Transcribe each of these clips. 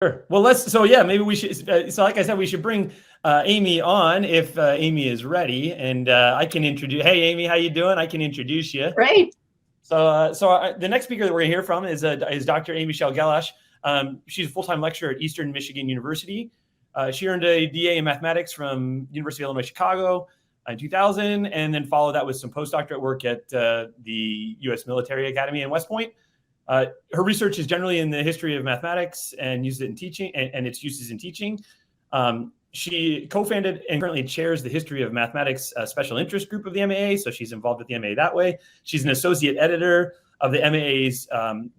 Sure. Well, maybe we should, so like I said, we should bring Amy on if Amy is ready, and I can introduce, hey, Amy, how you doing? I can introduce you. Great. So the next speaker that we're going to hear from is Dr. Amy Shell-Gellasch. She's a full-time lecturer at Eastern Michigan University. She earned a DA in mathematics from University of Illinois Chicago in 2000, and then followed that with some postdoctorate work at the U.S. Military Academy in West Point. Her research is generally in the history of mathematics and uses it in teaching and its uses in teaching. She co-founded and currently chairs the History of Mathematics Special Interest Group of the MAA, so she's involved with the MAA that way. She's an associate editor of the MAA's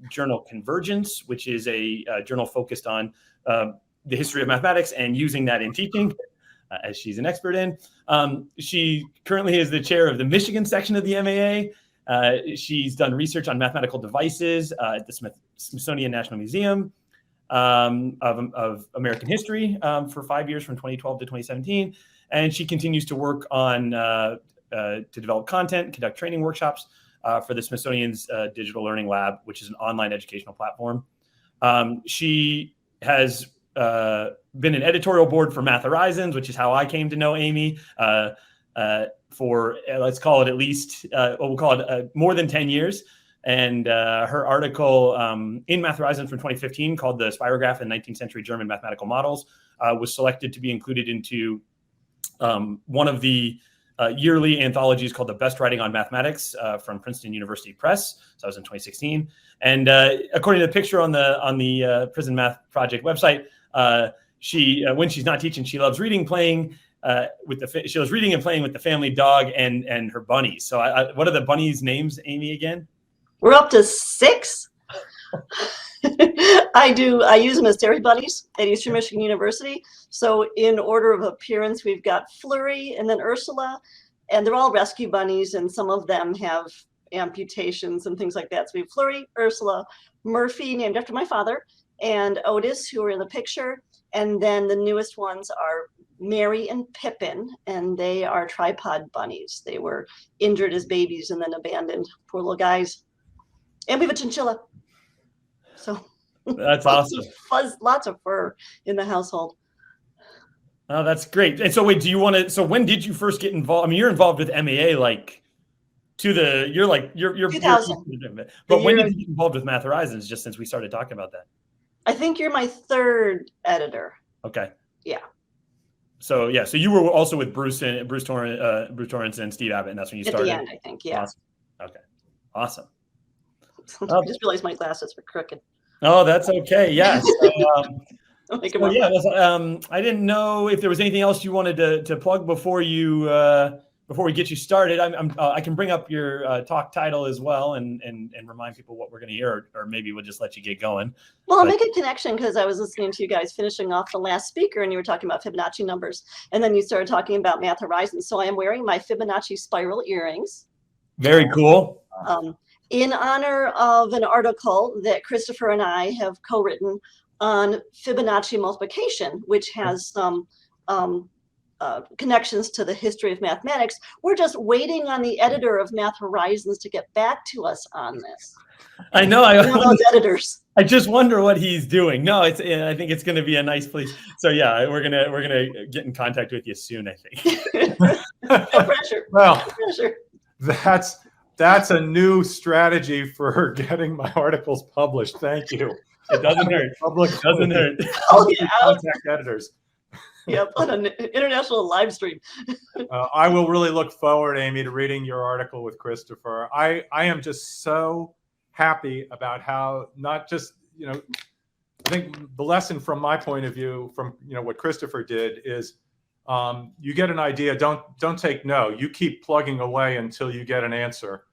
journal Convergence, which is a journal focused on the history of mathematics and using that in teaching, as she's an expert in. She currently is the chair of the Michigan section of the MAA. She's done research on mathematical devices at the Smithsonian National Museum of American History for 5 years, from 2012 to 2017. And she continues to work on to develop content, conduct training workshops for the Smithsonian's Digital Learning Lab, which is an online educational platform. She has been an editorial board for Math Horizons, which is how I came to know Amy. For let's call it at least, we'll call it more than 10 years. And her article in Math Horizons from 2015 called The Spirograph in 19th Century German Mathematical Models was selected to be included into one of the yearly anthologies called The Best Writing on Mathematics from Princeton University Press. So that was in 2016. And according to the picture on the Prison Math Project website, she when she's not teaching, she loves reading, playing, she was reading and playing with the family dog and her bunnies. So what are the bunnies' names, Amy, again? We're up to 6. I use them as dairy buddies at Eastern Michigan University. So in order of appearance, we've got Flurry and then Ursula, and they're all rescue bunnies, and some of them have amputations and things like that. So we have Flurry, Ursula, Murphy, named after my father, and Otis, who are in the picture. And then the newest ones are Mary and Pippin, and they are tripod bunnies. They were injured as babies and then abandoned. Poor little guys. And we have a chinchilla. So that's awesome. Lots of fur in the household. Oh, that's great. And so wait, so when did you first get involved? I mean, you're involved with MAA you're 2000. But when did you get involved with Math Horizons, just since we started talking about that? I think you're my 3rd editor. Okay. Yeah. So you were also with Bruce Torrance and Steve Abbott, and that's when you started. At the end, I think. Yeah. Awesome. Okay. Awesome. I just realized my glasses were crooked. Oh, that's okay. Yes. I didn't know if there was anything else you wanted to plug before we get you started. I can bring up your talk title as well and remind people what we're going to hear, or maybe we'll just let you get going. Well, I'll make a connection because I was listening to you guys finishing off the last speaker, and you were talking about Fibonacci numbers, and then you started talking about Math Horizons. So I am wearing my Fibonacci spiral earrings. Very cool. In honor of an article that Christopher and I have co-written on Fibonacci multiplication, which has some connections to the history of mathematics. We're just waiting on the editor of Math Horizons to get back to us on this. I know. Those editors. I just wonder what he's doing. No, I think it's going to be a nice place. So yeah, we're gonna get in contact with you soon, I think. No pressure. Well, no pressure. That's a new strategy for getting my articles published. Thank you. It doesn't hurt. Public doesn't hurt. Contact editors. Yeah, on an international live stream. I will really look forward, Amy, to reading your article with Christopher. I am just so happy about how not just, I think the lesson from my point of view from, what Christopher did is you get an idea, don't take no. You keep plugging away until you get an answer.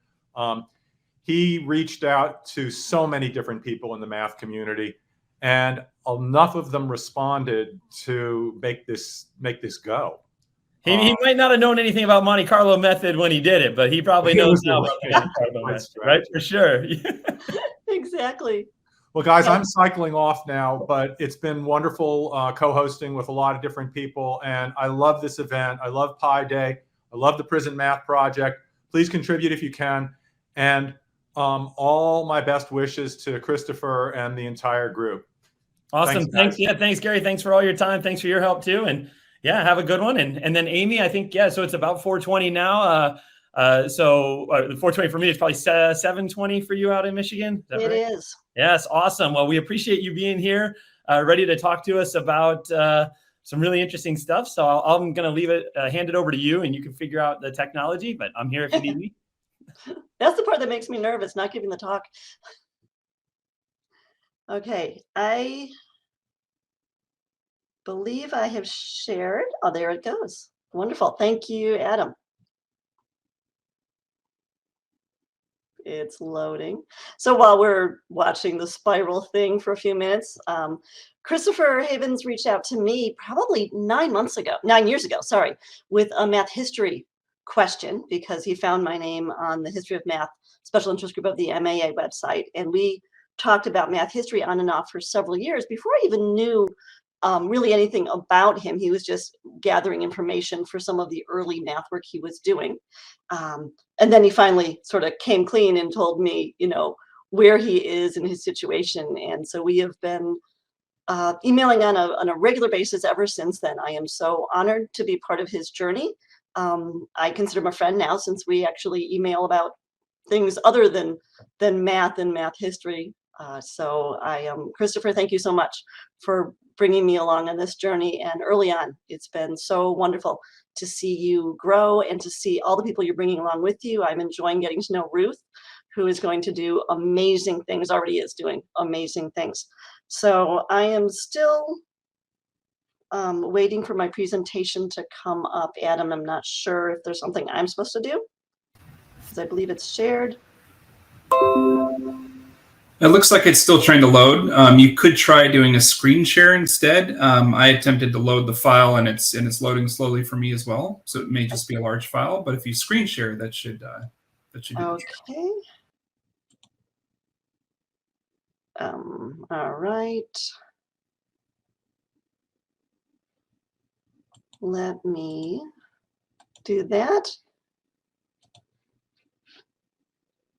He reached out to so many different people in the math community, and enough of them responded to make this go. He might not have known anything about Monte Carlo method when he did it, but he probably knows now about the Monte Carlo method, right? For sure. Exactly. Well, guys, I'm cycling off now, but it's been wonderful co-hosting with a lot of different people, and I love this event. I love Pi Day. I love the Prison Math Project. Please contribute if you can, and all my best wishes to Christopher and the entire group. Awesome. Thanks. Yeah. Thanks, Gary. Thanks for all your time. Thanks for your help too. And yeah, have a good one. And then Amy, I think, yeah, so it's about 4:20 now. The 4:20 for me is probably 7:20 for you out in Michigan. Is that It right? is. Yes. Awesome. Well, we appreciate you being here, ready to talk to us about some really interesting stuff. So I'm going to leave it, hand it over to you, and you can figure out the technology, but I'm here if you need me. That's the part that makes me nervous, not giving the talk. Okay, I believe I have shared. Oh, there it goes. Wonderful. Thank you, Adam. It's loading. So while we're watching the spiral thing for a few minutes, Christopher Havens reached out to me probably 9 years ago, sorry, with a math history question because he found my name on the History of Math Special Interest Group of the MAA website. And we talked about math history on and off for several years before I even knew really anything about him. He was just gathering information for some of the early math work he was doing. And then he finally sort of came clean and told me, where he is in his situation. And so we have been emailing on a regular basis ever since then. I am so honored to be part of his journey. I consider him a friend now since we actually email about things other than math and math history. So Christopher, thank you so much for bringing me along on this journey. And early on, it's been so wonderful to see you grow and to see all the people you're bringing along with you. I'm enjoying getting to know Ruth, who is going to do amazing things, already is doing amazing things. So I am still waiting for my presentation to come up. Adam, I'm not sure if there's something I'm supposed to do, because I believe it's shared. It looks like it's still trying to load. You could try doing a screen share instead. I attempted to load the file, and it's loading slowly for me as well. So it may just be a large file, but if you screen share, that should do okay. All right. Let me do that.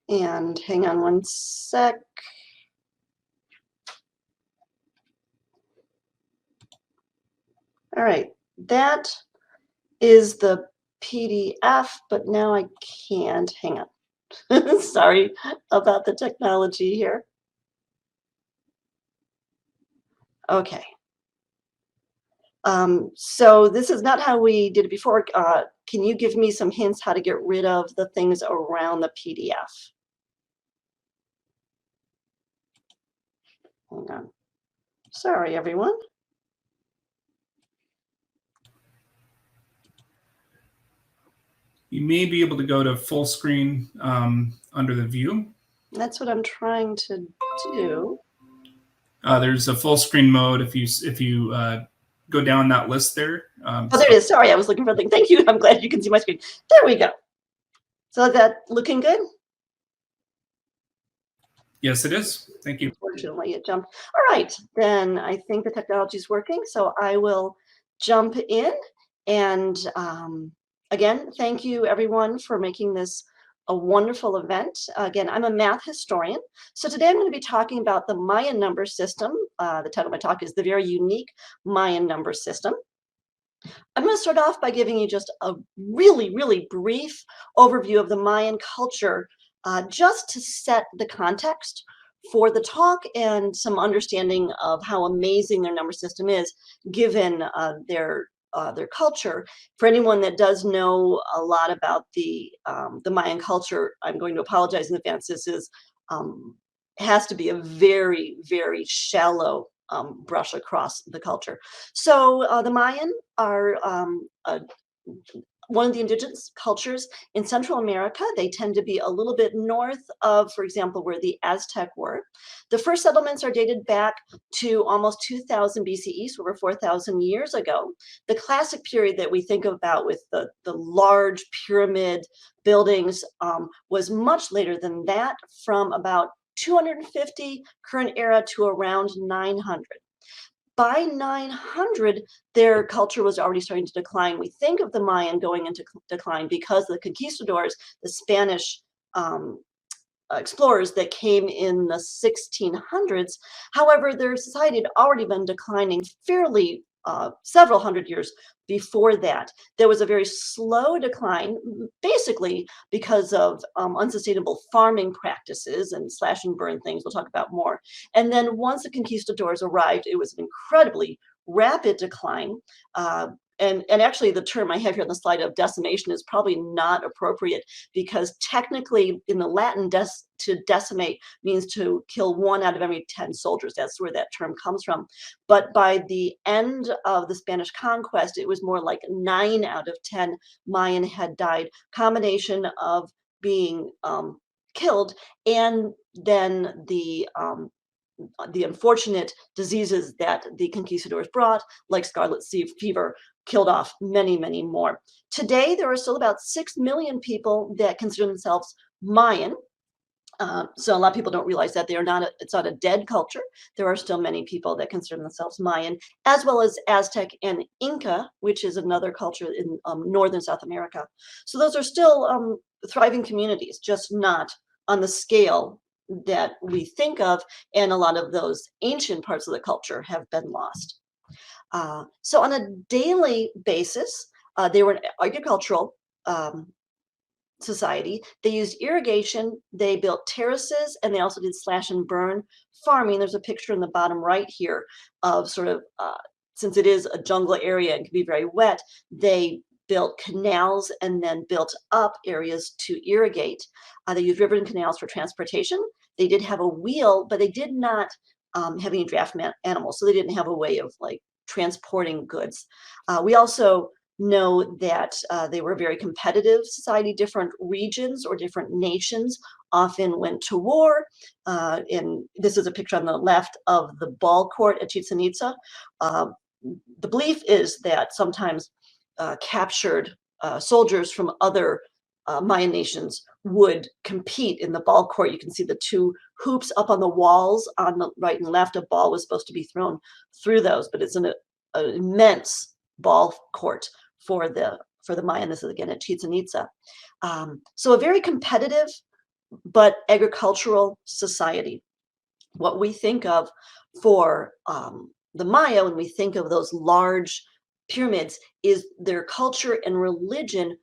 And hang on one sec. All right, that is the PDF, but now I can't. Hang on. Sorry about the technology here. Okay. So this is not how we did it before. Can you give me some hints how to get rid of the things around the PDF? Hang on. Sorry, everyone. You may be able to go to full screen under the view. That's what I'm trying to do. There's a full screen mode if you go down that list there. Oh, there it is. Sorry, I was looking for the thing. Thank you. I'm glad you can see my screen. There we go. So is that looking good? Yes, it is. Thank you. Unfortunately, it jumped. All right, then I think the technology is working. So I will jump in. And again, thank you, everyone, for making this a wonderful event. Again, I'm a math historian. So today I'm going to be talking about the Mayan number system. The title of my talk is The Very Unique Mayan Number System. I'm going to start off by giving you just a really, really brief overview of the Mayan culture, just to set the context for the talk and some understanding of how amazing their number system is, given their culture. For anyone that does know a lot about the Mayan culture, I'm going to apologize in advance. This is has to be a very, very shallow brush across the culture. So the Mayan are one of the indigenous cultures in Central America. They tend to be a little bit north of, for example, where the Aztec were. The first settlements are dated back to almost 2000 BCE, so over 4,000 years ago. The classic period that we think about with the large pyramid buildings was much later than that, from about 250 current era to around 900. By 900, their culture was already starting to decline. We think of the Mayan going into decline because the conquistadors, the Spanish explorers that came in the 1600s. However, their society had already been declining fairly several hundred years before that. There was a very slow decline, basically because of unsustainable farming practices and slash and burn things we'll talk about more. And then once the conquistadors arrived, it was an incredibly rapid decline. And actually the term I have here on the slide of decimation is probably not appropriate, because technically in the Latin, to decimate means to kill 1 out of every 10 soldiers. That's where that term comes from. But by the end of the Spanish conquest, it was more like 9 out of 10 Mayan had died, combination of being killed and then the unfortunate diseases that the conquistadors brought, like scarlet fever, killed off many, many more. Today, there are still about 6 million people that consider themselves Mayan. So a lot of people don't realize that it's not a dead culture. There are still many people that consider themselves Mayan, as well as Aztec and Inca, which is another culture in northern South America. So those are still thriving communities, just not on the scale that we think of, and a lot of those ancient parts of the culture have been lost. So on a daily basis, they were an agricultural society. They used irrigation, they built terraces, and they also did slash and burn farming. There's a picture in the bottom right here of sort of, since it is a jungle area and can be very wet, they built canals and then built up areas to irrigate. They used river and canals for transportation. They did have a wheel, but they did not have any draft animals, so they didn't have a way of like transporting goods. We also know that they were a very competitive society. Different regions or different nations often went to war. And this is a picture on the left of the ball court at Chichen Itza. The belief is that sometimes captured soldiers from other Mayan nations would compete in the ball court. You can see the 2 hoops up on the walls on the right and left. A ball was supposed to be thrown through those, but it's an immense ball court for the Mayan. This is again at Chichen Itza. So a very competitive but agricultural society. What we think of for the Maya when we think of those large pyramids is their culture and religion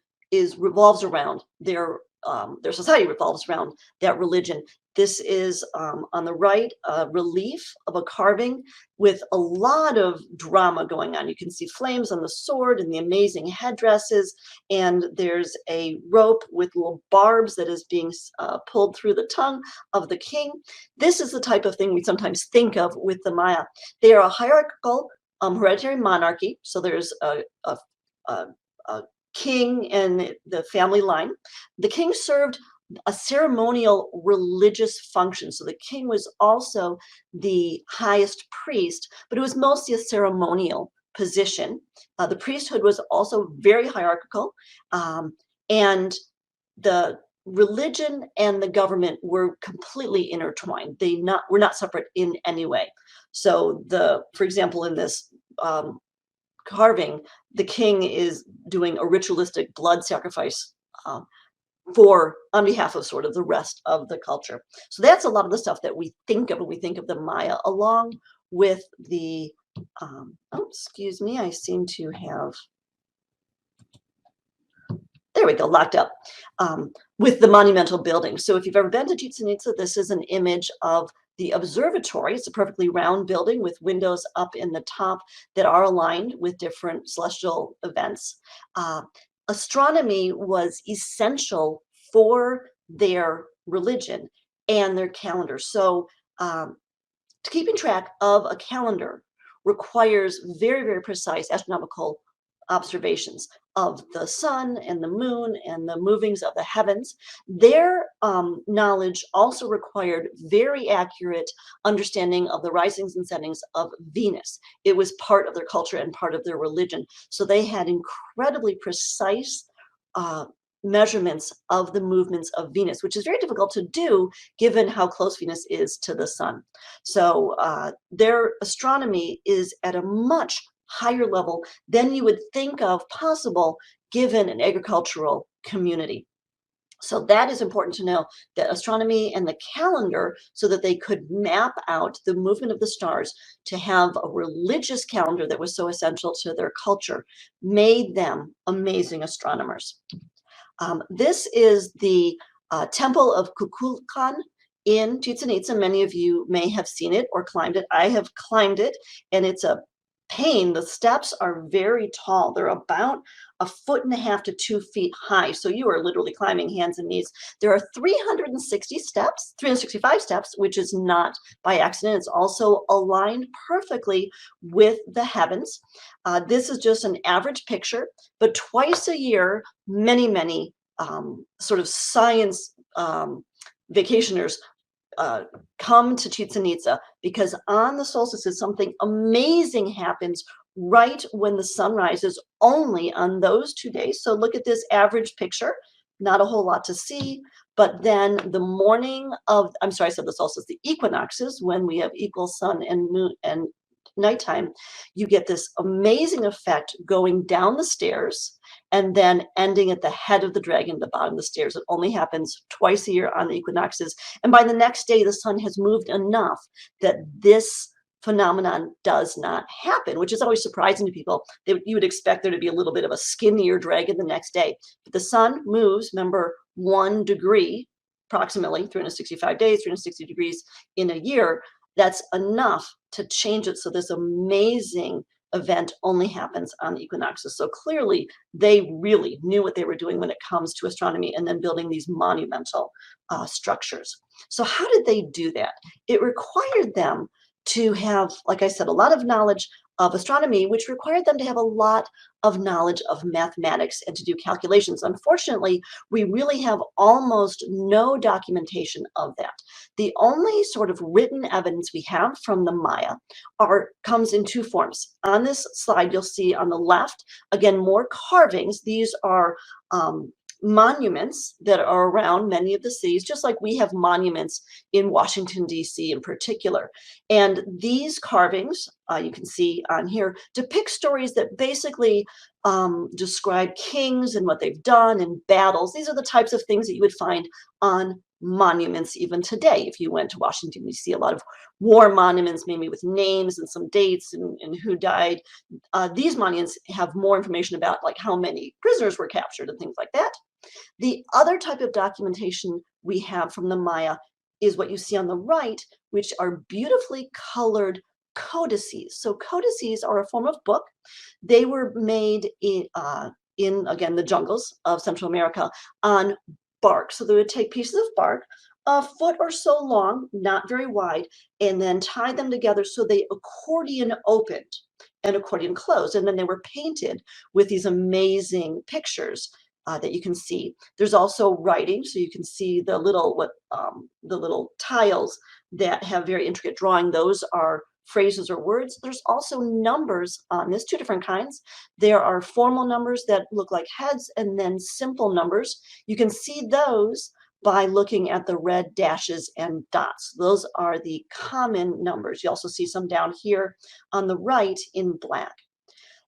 revolves around their society revolves around that religion. This is on the right, a relief of a carving with a lot of drama going on. You can see flames on the sword and the amazing headdresses, and there's a rope with little barbs that is being pulled through the tongue of the king. This is the type of thing we sometimes think of with the Maya. They are a hierarchical hereditary monarchy, so there's a king and the family line. The king served a ceremonial religious function. So the king was also the highest priest, but it was mostly a ceremonial position. The priesthood was also very hierarchical, and the religion and the government were completely intertwined. They were not separate in any way. So for example, in this carving, the king is doing a ritualistic blood sacrifice on behalf of sort of the rest of the culture. So that's a lot of the stuff that we think of when we think of the Maya, along with the, oh, excuse me, I seem to have, there we go, locked up, with the monumental buildings. So if you've ever been to Chichen Itza, this is an image of the observatory. It's a perfectly round building with windows up in the top that are aligned with different celestial events. Astronomy was essential for their religion and their calendar. So keeping track of a calendar requires very, very precise astronomical observations of the sun and the moon and the movings of the heavens. Their knowledge also required very accurate understanding of the risings and settings of Venus. It was part of their culture and part of their religion. So they had incredibly precise measurements of the movements of Venus, which is very difficult to do given how close Venus is to the sun. So their astronomy is at a much higher level than you would think of possible given an agricultural community. So that is important to know, that astronomy and the calendar, so that they could map out the movement of the stars to have a religious calendar that was so essential to their culture, made them amazing astronomers. This is the Temple of Kukulkan in Chichen Itza. Many of you may have seen it or climbed it. I have climbed it, and it's a pain. The steps are very tall. They're about 1.5 to 2 feet high. So you are literally climbing hands and knees. There are 365 steps, which is not by accident. It's also aligned perfectly with the heavens. This is just an average picture, but twice a year, many sort of science vacationers come to Chichen Itza, because on the solstices, something amazing happens right when the sun rises, only on those 2 days. So look at this average picture, not a whole lot to see, but then the morning of, I'm sorry, I said the solstice, the equinoxes, when we have equal sun and moon and nighttime, you get this amazing effect going down the stairs and then ending at the head of the dragon, the bottom of the stairs. It only happens twice a year on the equinoxes. And by the next day, the sun has moved enough that this phenomenon does not happen, which is always surprising to people. You would expect there to be a little bit of a skinnier dragon the next day. But the sun moves, remember, 1 degree, approximately 365 days, 360 degrees in a year. That's enough to change it. So this amazing event only happens on the equinoxes. So clearly they really knew what they were doing when it comes to astronomy, and then building these monumental structures. So how did they do that? It required them to have, like I said, a lot of knowledge of astronomy, which required them to have a lot of knowledge of mathematics and to do calculations. Unfortunately, we really have almost no documentation of that. The only sort of written evidence we have from the Maya comes in 2 forms. On this slide, you'll see on the left, again, more carvings. These are monuments that are around many of the cities, just like we have monuments in Washington, D.C. in particular. And these carvings, you can see on here, depict stories that basically describe kings and what they've done and battles. These are the types of things that you would find on monuments even today. If you went to Washington, you see a lot of war monuments, maybe with names and some dates and who died. These monuments have more information about like how many prisoners were captured and things like that. The other type of documentation we have from the Maya is what you see on the right, which are beautifully colored codices. So codices are a form of book. They were made in again, the jungles of Central America on bark. So they would take pieces of bark, 1 foot or so long, not very wide, and then tie them together so they accordion opened and accordion closed. And then they were painted with these amazing pictures that you can see. There's also writing, so you can see the little tiles that have very intricate drawing. Those are phrases or words. There's also numbers on this, 2 different kinds. There are formal numbers that look like heads, and then simple numbers. You can see those by looking at the red dashes and dots. Those are the common numbers. You also see some down here on the right in black.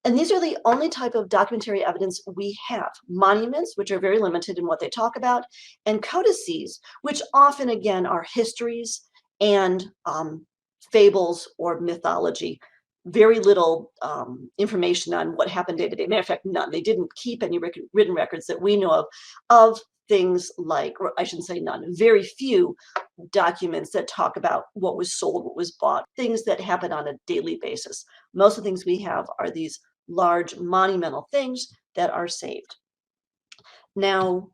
And these are the only type of documentary evidence we have. Monuments, which are very limited in what they talk about, and codices, which often, again, are histories and fables or mythology. Very little information on what happened day to day. Matter of fact, none. They didn't keep any written records that we know of things like, or I shouldn't say none, very few documents that talk about what was sold, what was bought, things that happen on a daily basis. Most of the things we have are these large monumental things that are saved. Now,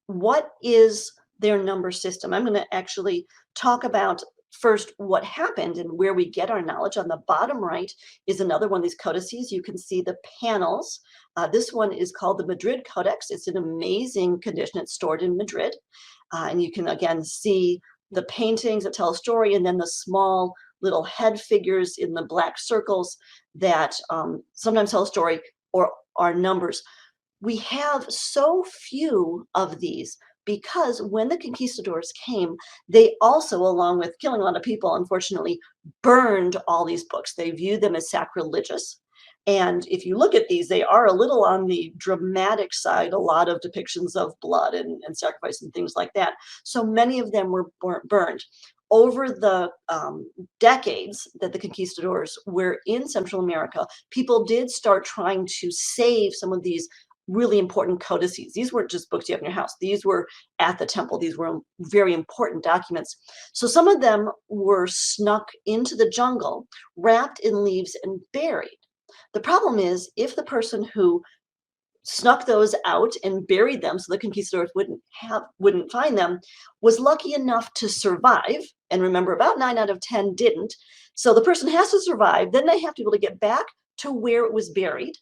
what is their number system? I'm going to actually talk about first what happened and where we get our knowledge. On the bottom right is another one of these codices. You can see the panels. This one is called the Madrid Codex. It's in amazing condition. It's stored in Madrid. And you can again see the paintings that tell a story, and then the small little head figures in the black circles that sometimes tell a story or are numbers. We have so few of these because when the conquistadors came, they also, along with killing a lot of people, unfortunately, burned all these books. They viewed them as sacrilegious. And if you look at these, they are a little on the dramatic side, a lot of depictions of blood and sacrifice and things like that. So many of them were burned. Over the decades that the conquistadors were in Central America, people did start trying to save some of these really important codices. These weren't just books you have in your house. These were at the temple. These were very important documents. So some of them were snuck into the jungle, wrapped in leaves and buried. The problem is, if the person who snuck those out and buried them so the conquistadors wouldn't find them, was lucky enough to survive, and remember, about 9 out of 10 didn't. So the person has to survive, then they have to be able to get back to where it was buried.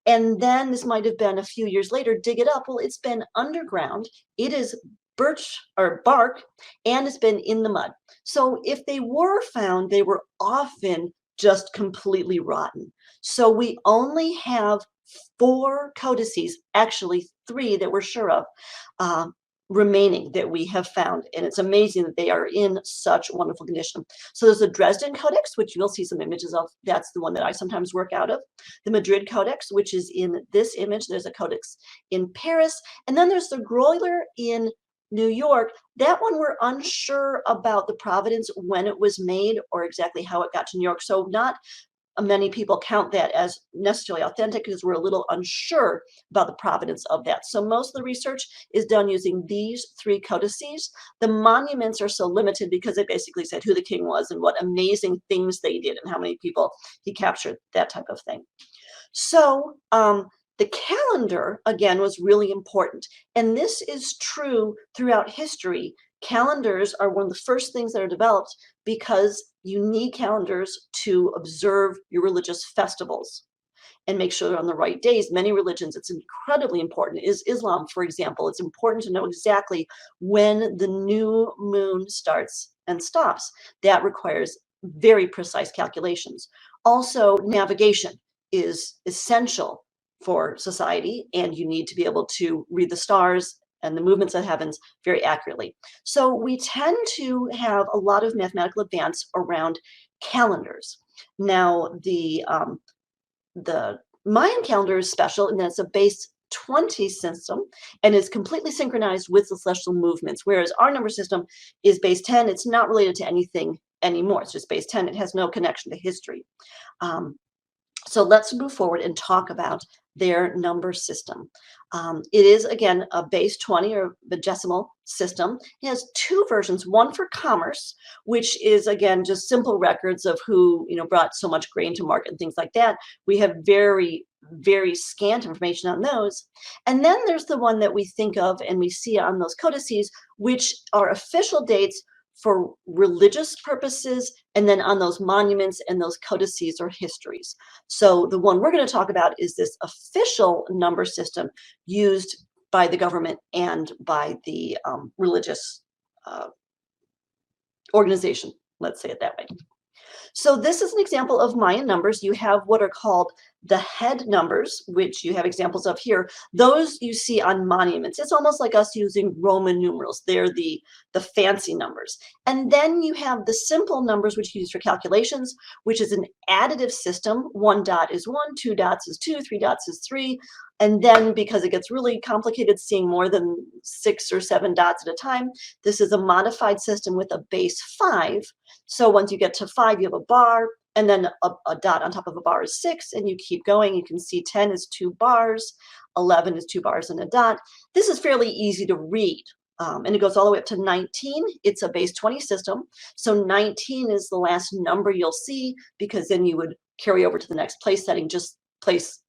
And then this might have been a few years later, dig it up. Well, it's been underground. It is birch or bark, and it's been in the mud. So if they were found, they were often just completely rotten. So we only have 4 codices, actually 3 that we're sure of, remaining that we have found. And it's amazing that they are in such wonderful condition. So there's the Dresden Codex, which you'll see some images of. That's the one that I sometimes work out of. The Madrid Codex, which is in this image. There's a codex in Paris. And then there's the Greuler in New York. That one we're unsure about the provenance, when it was made or exactly how it got to New York. So not many people count that as necessarily authentic because we're a little unsure about the provenance of that. So most of the research is done using these 3 codices. The monuments are so limited because it basically said who the king was and what amazing things they did and how many people he captured, that type of thing. So the calendar, again, was really important. And this is true throughout history. Calendars are one of the first things that are developed because you need calendars to observe your religious festivals and make sure they're on the right days. Many religions, it's incredibly important. Is Islam, for example, it's important to know exactly when the new moon starts and stops. That requires very precise calculations. Also, navigation is essential for society, and you need to be able to read the stars and the movements of heavens very accurately. So we tend to have a lot of mathematical advance around calendars. Now, the Mayan calendar is special in that it's a base 20 system and is completely synchronized with the celestial movements, whereas our number system is base 10. It's not related to anything anymore. It's just base 10. It has no connection to history. So let's move forward and talk about their number system. It is, again, a base 20 or the decimal system. It has 2 versions, one for commerce, which is, again, just simple records of who, brought so much grain to market and things like that. We have very, very scant information on those. And then there's the one that we think of and we see on those codices, which are official dates for religious purposes, and then on those monuments and those codices or histories. So the one we're going to talk about is this official number system used by the government and by the religious organization, let's say it that way. So this is an example of Mayan numbers. You have what are called the head numbers, which you have examples of here. Those you see on monuments. It's almost like us using Roman numerals. They're the fancy numbers. And then you have the simple numbers, which you use for calculations, which is an additive system. 1 dot is 1, 2 dots is 2, 3 dots is 3. And then because it gets really complicated seeing more than 6 or 7 dots at a time, this is a modified system with a base 5. So once you get to 5, you have a bar, and then a dot on top of a bar is 6, and you keep going. You can see 10 is 2 bars, 11 is 2 bars and a dot. This is fairly easy to read, and it goes all the way up to 19. It's a base 20 system, so 19 is the last number you'll see, because then you would carry over to the next place setting, just place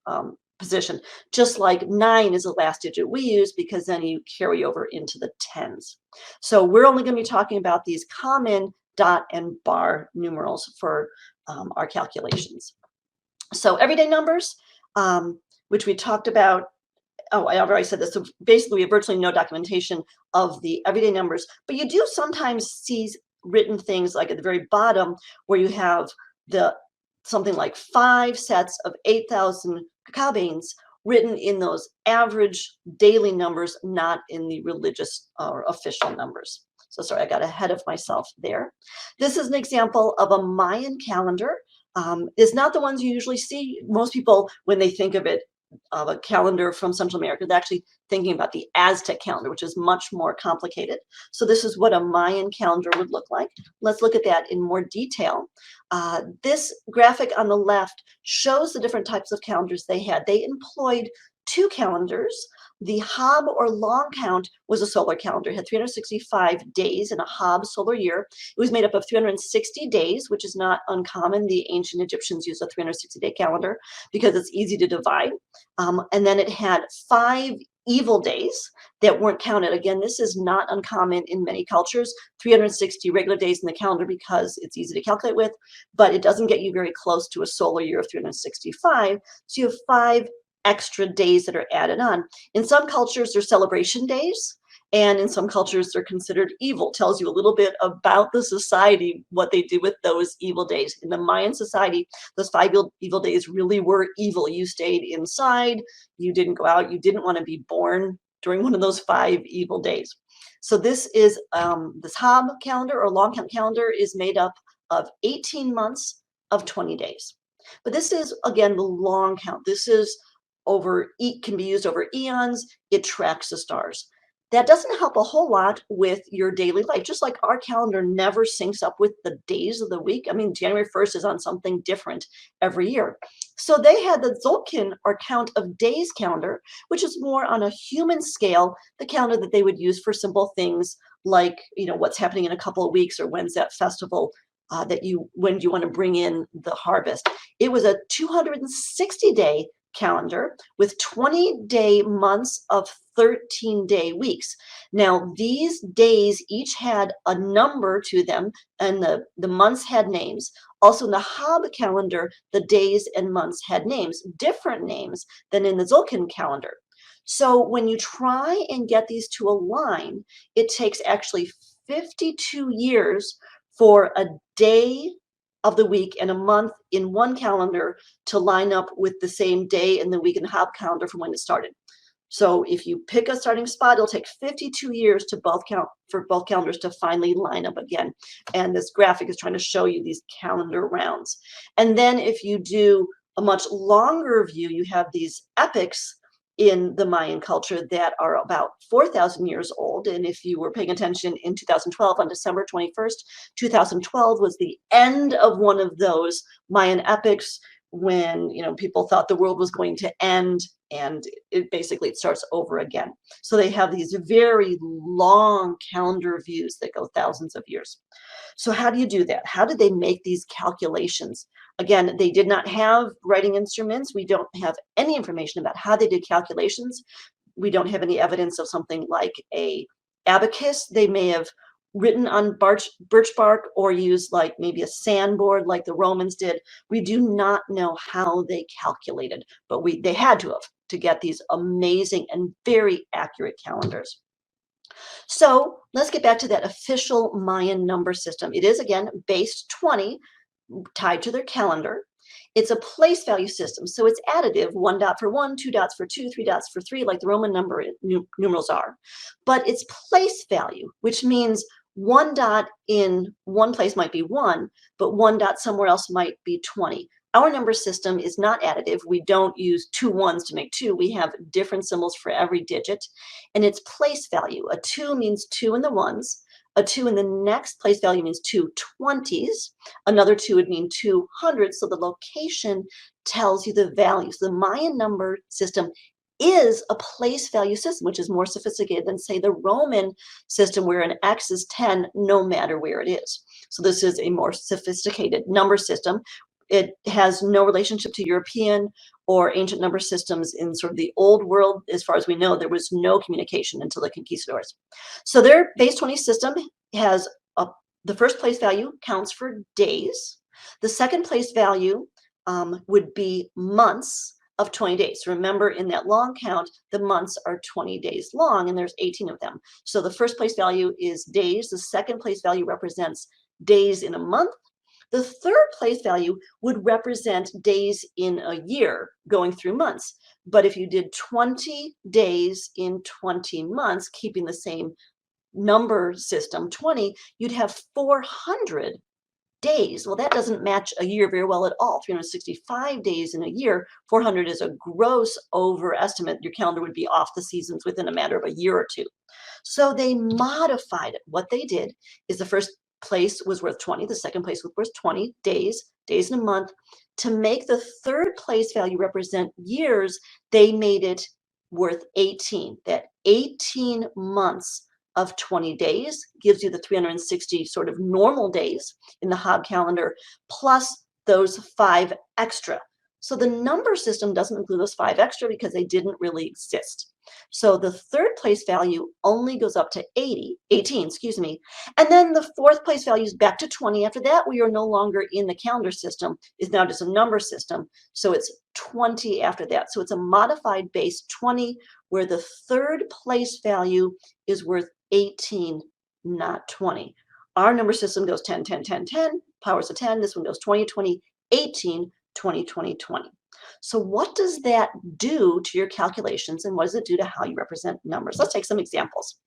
position, just like 9 is the last digit we use, because then you carry over into the tens. So we're only going to be talking about these common dot and bar numerals for our calculations. So everyday numbers, which we talked about. Oh, I already said this. So basically, we have virtually no documentation of the everyday numbers, but you do sometimes see written things like at the very bottom where you have something like 5 sets of 8,000 cacao beans written in those average daily numbers, not in the religious or official numbers. So sorry, I got ahead of myself there. This is an example of a Mayan calendar. is not the ones you usually see. Most people, when they think of it, of a calendar from Central America, they're actually thinking about the Aztec calendar, which is much more complicated. So this is what a Mayan calendar would look like. Let's look at that in more detail. This graphic on the left shows the different types of calendars they had. They employed two calendars. The Hab or long count was a solar calendar. It had 365 days in a Hab solar year. It was made up of 360 days, which is not uncommon. The ancient Egyptians used a 360-day calendar because it's easy to divide. And then it had 5 evil days that weren't counted. Again, this is not uncommon in many cultures. 360 regular days in the calendar because it's easy to calculate with, but it doesn't get you very close to a solar year of 365. So you have 5 extra days that are added on. In some cultures, they're celebration days, and in some cultures, they're considered evil. Tells you a little bit about the society, what they do with those evil days. In the Mayan society, those 5 evil days really were evil. You stayed inside, you didn't go out, you didn't want to be born during one of those 5 evil days. So this is this Hab calendar or long count calendar is made up of 18 months of 20 days. But this is, again, the long count. This is can be used over eons. It tracks the stars. That doesn't help a whole lot with your daily life. Just like our calendar never syncs up with the days of the week. I mean, January 1st is on something different every year. So they had the Tzolk'in or count of days calendar, which is more on a human scale, the calendar that they would use for simple things like, what's happening in a couple of weeks, or when's that festival when do you want to bring in the harvest. It was a 260-day calendar with 20-day months of 13-day weeks. Now, these days each had a number to them, and the months had names. Also, in the Hab calendar, the days and months had names, different names than in the Tzolk'in calendar. So when you try and get these to align, it takes actually 52 years for a day of the week and a month in one calendar to line up with the same day in the week in the Hab calendar from when it started. So if you pick a starting spot, it'll take 52 years for both calendars to finally line up again. And this graphic is trying to show you these calendar rounds. And then if you do a much longer view, you have these epochs in the Mayan culture that are about 4,000 years old. And if you were paying attention in 2012, on December 21st, 2012 was the end of one of those Mayan epochs when people thought the world was going to end, and it starts over again. So they have these very long calendar views that go thousands of years. So how do you do that? How did they make these calculations? Again, they did not have writing instruments. We don't have any information about how they did calculations. We don't have any evidence of something like a abacus. They may have written on birch bark or used like maybe a sandboard like the Romans did. We do not know how they calculated, but they had to have to get these amazing and very accurate calendars. So let's get back to that official Mayan number system. It is, again, base 20 tied to their calendar. It's a place value system, so it's additive, 1 dot for 1, 2 dots for 2, 3 dots for 3, like the Roman numerals are. But it's place value, which means 1 dot in one place might be 1, but 1 dot somewhere else might be 20. Our number system is not additive. We don't use 2 ones to make 2. We have different symbols for every digit, and it's place value. A 2 means 2 in the ones. A 2 in the next place value means 2 20s. Another 2 would mean 200. So the location tells you the value. So the Mayan number system is a place value system, which is more sophisticated than, say, the Roman system where an X is 10 no matter where it is. So this is a more sophisticated number system. It has no relationship to European or ancient number systems in sort of the old world. As far as we know, there was no communication until the conquistadors. So their base 20 system has the first place value counts for days. The second place value would be months of 20 days. Remember, in that long count, the months are 20 days long, and there's 18 of them. So the first place value is days. The second place value represents days in a month. The third place value would represent days in a year going through months. But if you did 20 days in 20 months, keeping the same number system, 20, you'd have 400 days. Well, that doesn't match a year very well at all. 365 days in a year, 400 is a gross overestimate. Your calendar would be off the seasons within a matter of a year or two. So they modified it. What they did is the first place was worth 20, the second place was worth 20 days in a month. To make the third place value represent years, they made it worth 18. That 18 months of 20 days gives you the 360 sort of normal days in the Hob calendar, plus those 5 extra. So the number system doesn't include those 5 extra because they didn't really exist. So the third place value only goes up to 18, excuse me. And then the fourth place value is back to 20. After that, we are no longer in the calendar system. It's now just a number system. So it's 20 after that. So it's a modified base 20, where the third place value is worth 18, not 20. Our number system goes 10, 10, 10, 10, powers of 10. This one goes 20, 20, 18, 20, 20, 20. So what does that do to your calculations, and what does it do to how you represent numbers? Let's take some examples.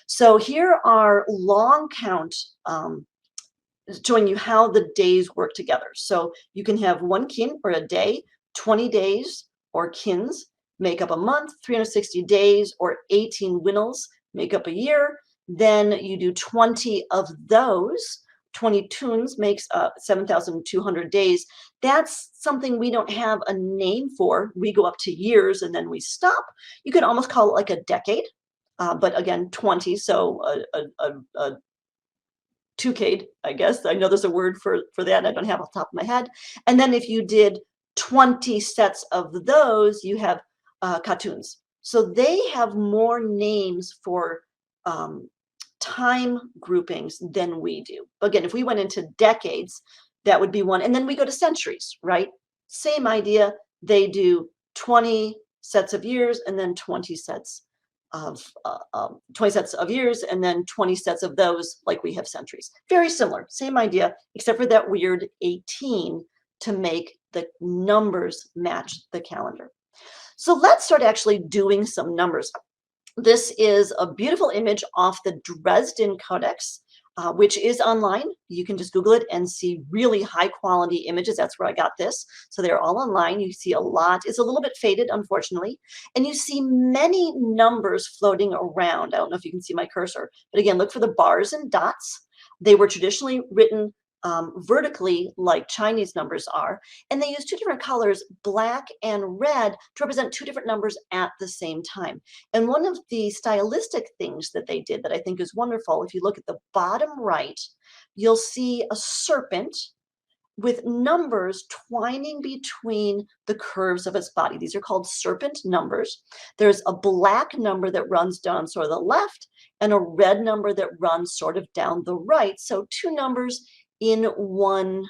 So here are long count showing you how the days work together. So you can have one kin or a day, 20 days or kins make up a month, 360 days or 18 winnels make up a year. Then you do 20 of those. 20 tunes makes 7,200 days. That's something we don't have a name for. We go up to years and then we stop. You could almost call it like a decade, but again, 20. So a two-cade, I guess. I know there's a word for that. I don't have off the top of my head. And then if you did 20 sets of those, you have cartoons. So they have more names for time groupings than we do. Again, if we went into decades, that would be one. And then we go to centuries, right? Same idea. They do 20 sets of years and then 20 sets of years and then 20 sets of those, like we have centuries. Very similar, same idea, except for that weird 18 to make the numbers match the calendar. So let's start actually doing some numbers. This is a beautiful image off the Dresden Codex, which is online. You can just Google it and see really high quality images. That's where I got this. So they're all online. You see a lot. It's a little bit faded, unfortunately. And you see many numbers floating around. I don't know if you can see my cursor, but again, look for the bars and dots. They were traditionally written vertically like Chinese numbers are, and they use 2 different colors, black and red, to represent 2 different numbers at the same time. And one of the stylistic things that they did that I think is wonderful, if you look at the bottom right, you'll see a serpent with numbers twining between the curves of its body. These are called serpent numbers. There's a black number that runs down sort of the left and a red number that runs sort of down the right. So 2 numbers in one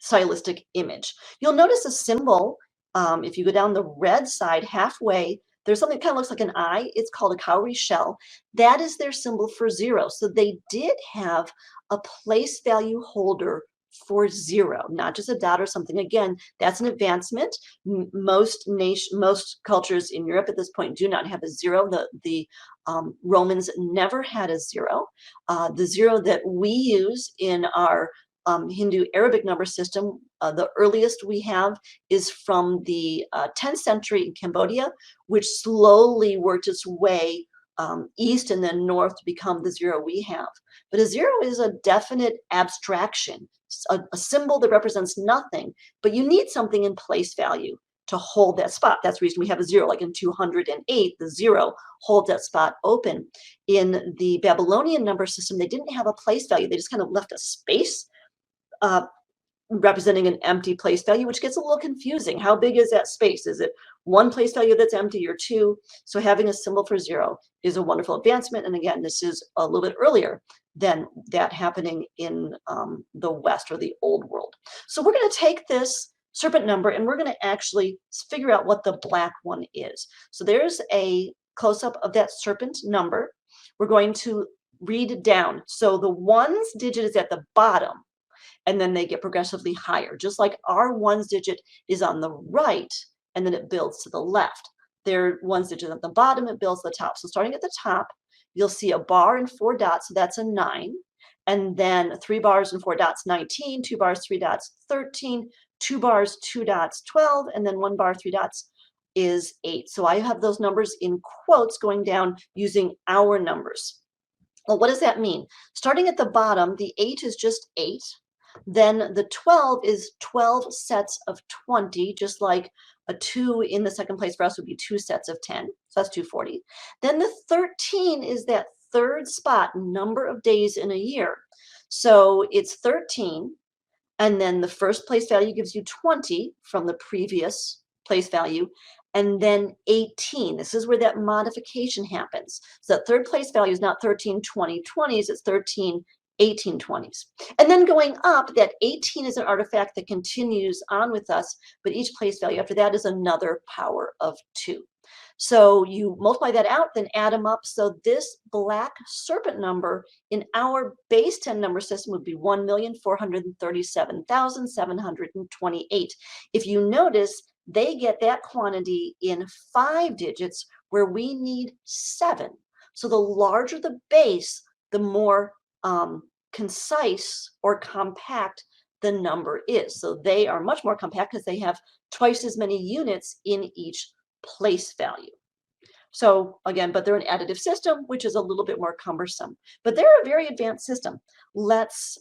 stylistic image. You'll notice a symbol. If you go down the red side halfway, there's something that kind of looks like an eye. It's called a cowrie shell. That is their symbol for 0. So they did have a place value holder for 0, not just a dot or something. Again, that's an advancement. Most cultures in Europe at this point do not have a 0. The Romans never had a 0. The 0 that we use in our Hindu Arabic number system, the earliest we have is from the 10th century in Cambodia, which slowly worked its way east and then north to become the 0 we have. But a 0 is a definite abstraction, a symbol that represents nothing, but you need something in place value to hold that spot. That's the reason we have a 0, like in 208, the 0 holds that spot open. In the Babylonian number system, they didn't have a place value. They just kind of left a space representing an empty place value, which gets a little confusing. How big is that space? Is it 1 place value that's empty or 2? So having a symbol for 0 is a wonderful advancement. And again, this is a little bit earlier than that happening in the West or the old world. So we're going to take this serpent number and we're going to actually figure out what the black one is. So there's a close-up of that serpent number. We're going to read down. So the 1's digit is at the bottom, and then they get progressively higher, just like our 1's digit is on the right, and then it builds to the left. Their 1's digit at the bottom, it builds to the top. So starting at the top, you'll see a bar and 4 dots, so that's a 9. and then 3 bars and 4 dots, 19, 2 bars, 3 dots, 13, 2 bars, 2 dots, 12, and then 1 bar, 3 dots is 8. So I have those numbers in quotes going down using our numbers. Well, what does that mean? Starting at the bottom, the 8 is just 8. Then the 12 is 12 sets of 20, just like a 2 in the second place for us would be 2 sets of 10. So that's 240. Then the 13 is that third spot, number of days in a year. So it's 13. And then the first place value gives you 20 from the previous place value. And then 18. This is where that modification happens. So that third place value is not 13, 20, 20s. It's 13, 18, 20s. And then going up, that 18 is an artifact that continues on with us, but each place value after that is another power of 2. So you multiply that out, then add them up. So this black serpent number in our base 10 number system would be 1,437,728. If you notice, they get that quantity in 5 digits where we need 7. So the larger the base, the more concise or compact the number is. So they are much more compact because they have twice as many units in each place value. So again, but they're an additive system, which is a little bit more cumbersome, but they're a very advanced system. Let's,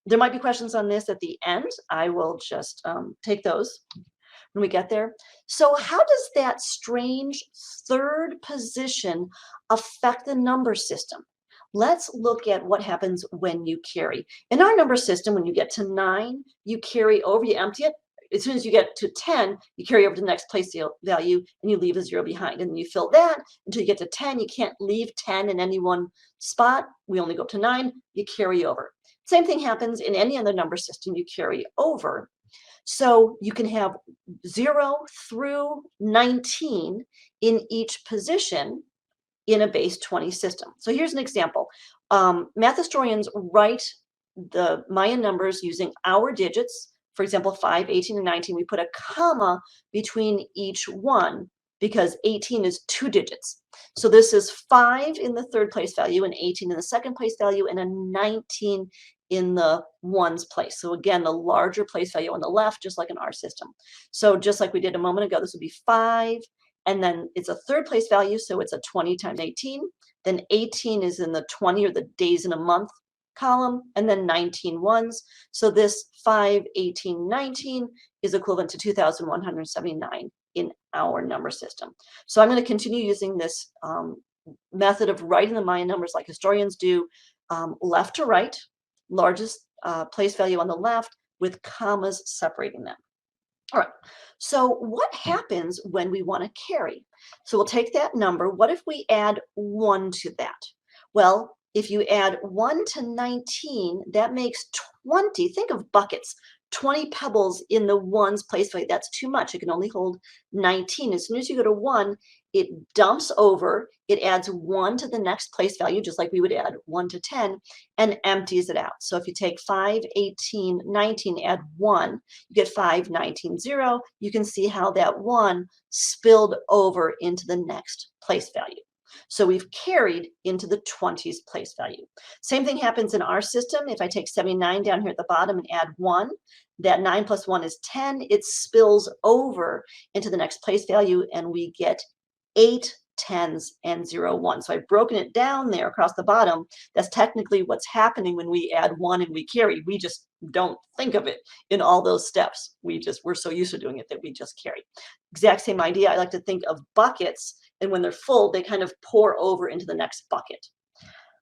there might be questions on this at the end. I will just take those when we get there. So how does that strange third position affect the number system? Let's look at what happens when you carry. In our number system, when you get to 9, you carry over, you empty it. As soon as you get to 10, you carry over to the next place value and you leave a 0 behind. And then you fill that until you get to 10. You can't leave 10 in any one spot. We only go up to 9. You carry over. Same thing happens in any other number system. You carry over. So you can have 0 through 19 in each position in a base 20 system. So here's an example. Math historians write the Mayan numbers using our digits. For example, 5, 18, and 19, we put a comma between each one because 18 is 2 digits. So this is 5 in the third place value, and 18 in the second place value, and a 19 in the ones place. So again, the larger place value on the left, just like in our system. So just like we did a moment ago, this would be 5, and then it's a third place value, so it's a 20 times 18. Then 18 is in the 20 or the days in a month column, and then 19 ones. So this 5, 18, 19 is equivalent to 2,179 in our number system. So I'm going to continue using this method of writing the Mayan numbers like historians do, left to right, largest place value on the left with commas separating them. All right, so what happens when we want to carry? So we'll take that number. What if we add 1 to that? Well, if you add 1 to 19, that makes 20. Think of buckets. 20 pebbles in the ones place value. That's too much. It can only hold 19. As soon as you go to 1, it dumps over. It adds 1 to the next place value, just like we would add 1 to 10, and empties it out. So if you take 5, 18, 19, add 1, you get 5, 19, 0. You can see how that 1 spilled over into the next place value. So we've carried into the 20s place value. Same thing happens in our system. If I take 79 down here at the bottom and add 1, that 9 plus 1 is 10. It spills over into the next place value, and we get 8 10s and 0 1. So I've broken it down there across the bottom. That's technically what's happening when we add 1 and we carry. We just don't think of it in all those steps. We're so used to doing it that we just carry. Exact same idea. I like to think of buckets, and when they're full, they kind of pour over into the next bucket.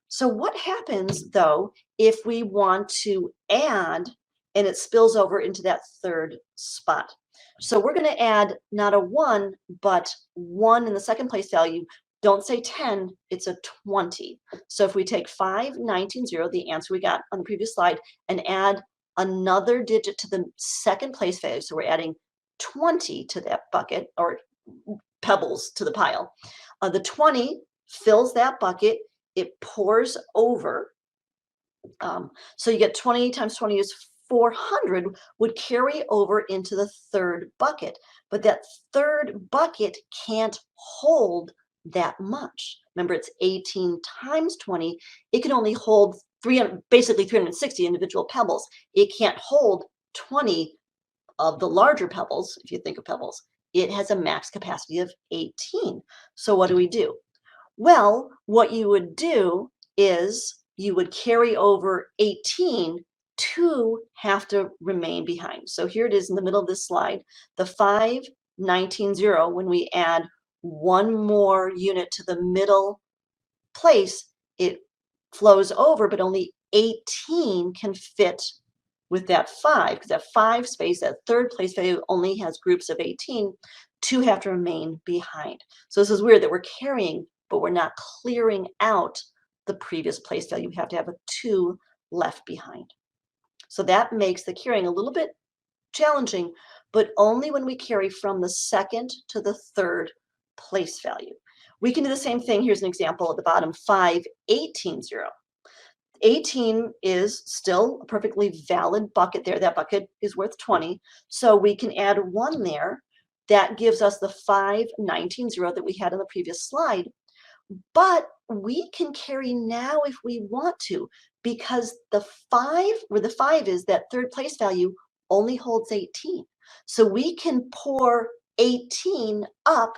So what happens, though, if we want to add and it spills over into that third spot? So we're going to add not a 1, but 1 in the second place value. Don't say 10, it's a 20. So if we take 5, 19, 0, the answer we got on the previous slide, and add another digit to the second place value, so we're adding 20 to that bucket, or pebbles to the pile. The 20 fills that bucket, it pours over. So you get 20 times 20 is 400, would carry over into the third bucket. But that third bucket can't hold that much. Remember, it's 18 times 20. It can only hold basically 360 individual pebbles. It can't hold 20 of the larger pebbles. If you think of pebbles, it has a max capacity of 18. So what do? Well, what you would do is you would carry over 18. 2 have to remain behind. So here it is in the middle of this slide, the 5, 19, 0. When we add one more unit to the middle place, it flows over, but only 18 can fit with that 5, because that 5 space, that third place value, only has groups of 18. 2 have to remain behind. So this is weird that we're carrying, but we're not clearing out the previous place value. We have to have a 2 left behind. So that makes the carrying a little bit challenging, but only when we carry from the second to the third place value. We can do the same thing. Here's an example at the bottom, 5, 18, 0. 18 is still a perfectly valid bucket there. That bucket is worth 20. So we can add 1 there. That gives us the 5, 19, 0 that we had on the previous slide. But we can carry now if we want to, because the 5, where the 5 is, that third place value only holds 18. So we can pour 18 up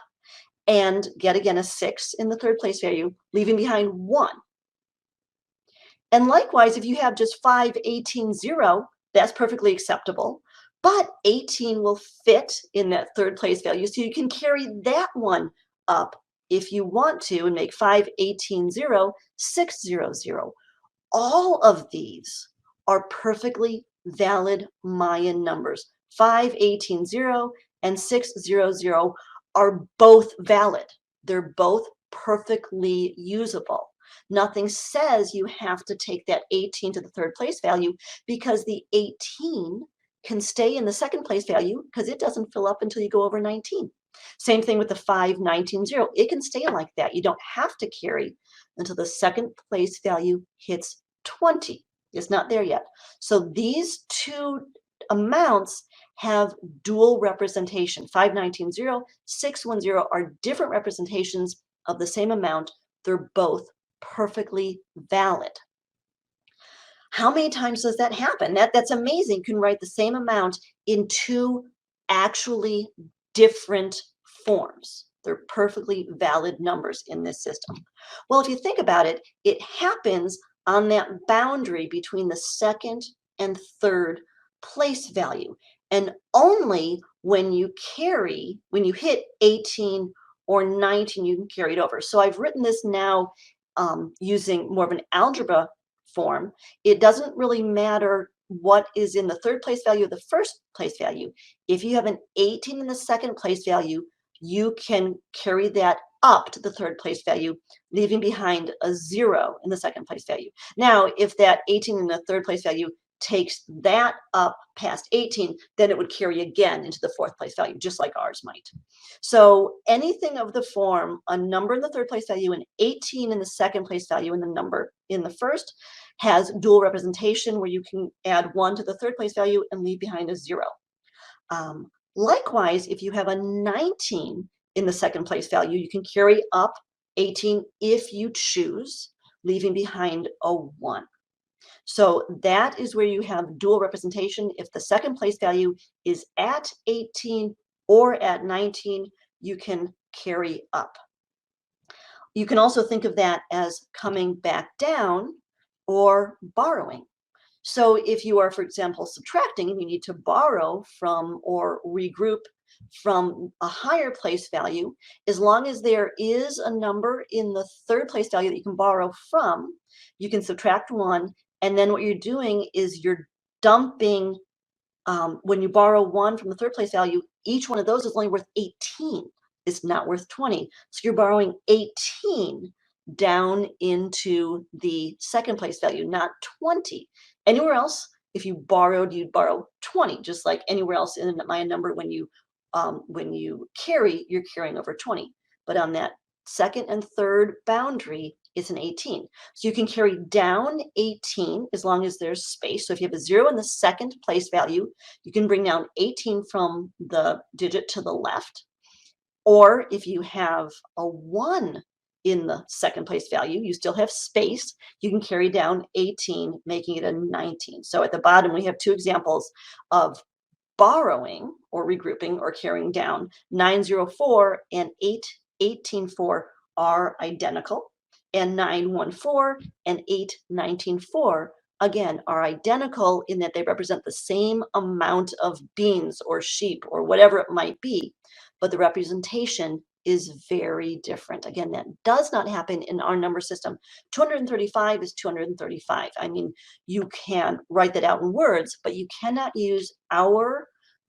and get again a 6 in the third place value, leaving behind 1. And likewise, if you have just 5, 18, 0, that's perfectly acceptable. But 18 will fit in that third place value, so you can carry that one up if you want to and make 5, 18, 0, 6, 0, 0. All of these are perfectly valid Mayan numbers. 5, 18, 0 and 6, 0, 0 are both valid. They're both perfectly usable. Nothing says you have to take that 18 to the third place value, because the 18 can stay in the second place value because it doesn't fill up until you go over 19. Same thing with the 5, 19, 0. It can stay like that. You don't have to carry until the second place value hits 20. It's not there yet. So these two amounts have dual representation. 5, 19, 0, 6, 1, 0 are different representations of the same amount. They're both perfectly valid. How many times does that happen? That's amazing. You can write the same amount in 2 actually different forms. They're perfectly valid numbers in this system. Well, if you think about it, it happens on that boundary between the second and third place value. And only when you hit 18 or 19, you can carry it over. So I've written this now using more of an algebra form. It doesn't really matter what is in the third place value or the first place value. If you have an 18 in the second place value, you can carry that up to the third place value, leaving behind a 0 in the second place value. Now, if that 18 in the third place value takes that up past 18, then it would carry again into the fourth place value, just like ours might. So anything of the form, a number in the third place value and 18 in the second place value and the number in the first, has dual representation where you can add 1 to the third place value and leave behind a 0. Likewise, if you have a 19 in the second place value, you can carry up 18 if you choose, leaving behind a 1. So that is where you have dual representation. If the second place value is at 18 or at 19, you can carry up. You can also think of that as coming back down or borrowing. So if you are, for example, subtracting and you need to borrow from or regroup from a higher place value, as long as there is a number in the third place value that you can borrow from, you can subtract 1. And then what you're doing is you're dumping, when you borrow 1 from the third place value, each one of those is only worth 18. It's not worth 20. So you're borrowing 18 down into the second place value, not 20. Anywhere else, if you borrowed, you'd borrow 20, just like anywhere else in my number when you carry, you're carrying over 20. But on that second and third boundary, it's an 18. So you can carry down 18 as long as there's space. So if you have a 0 in the second place value, you can bring down 18 from the digit to the left. Or if you have a 1 in the second place value. You still have space. You can carry down 18, making it a 19. So at the bottom, we have two examples of borrowing or regrouping or carrying down. 904 and 8184 are identical, and 914 and 8194 again are identical in that they represent the same amount of beans or sheep or whatever it might be, but the representation is very different. Again, that does not happen in our number system. 235 is 235. I mean, you can write that out in words, but you cannot use our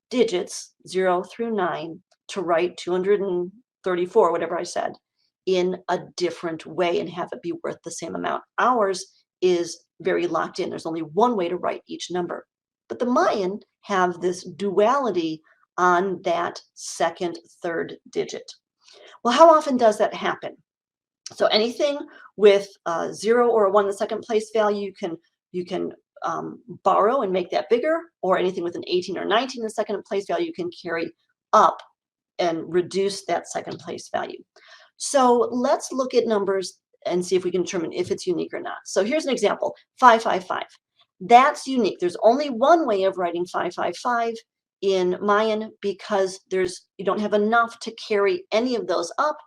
digits 0 through 9 to write 234, whatever I said, in a different way and have it be worth the same amount. Ours is very locked in. There's only one way to write each number. But the Mayan have this duality on that second, third digit. Well, how often does that happen? So anything with a 0 or a 1 in the second place value, you can borrow and make that bigger, or anything with an 18 or 19 in the second place value, you can carry up and reduce that second place value. So let's look at numbers and see if we can determine if it's unique or not. So here's an example, 555. That's unique. There's only one way of writing 555 in Mayan because you don't have enough to carry any of those up,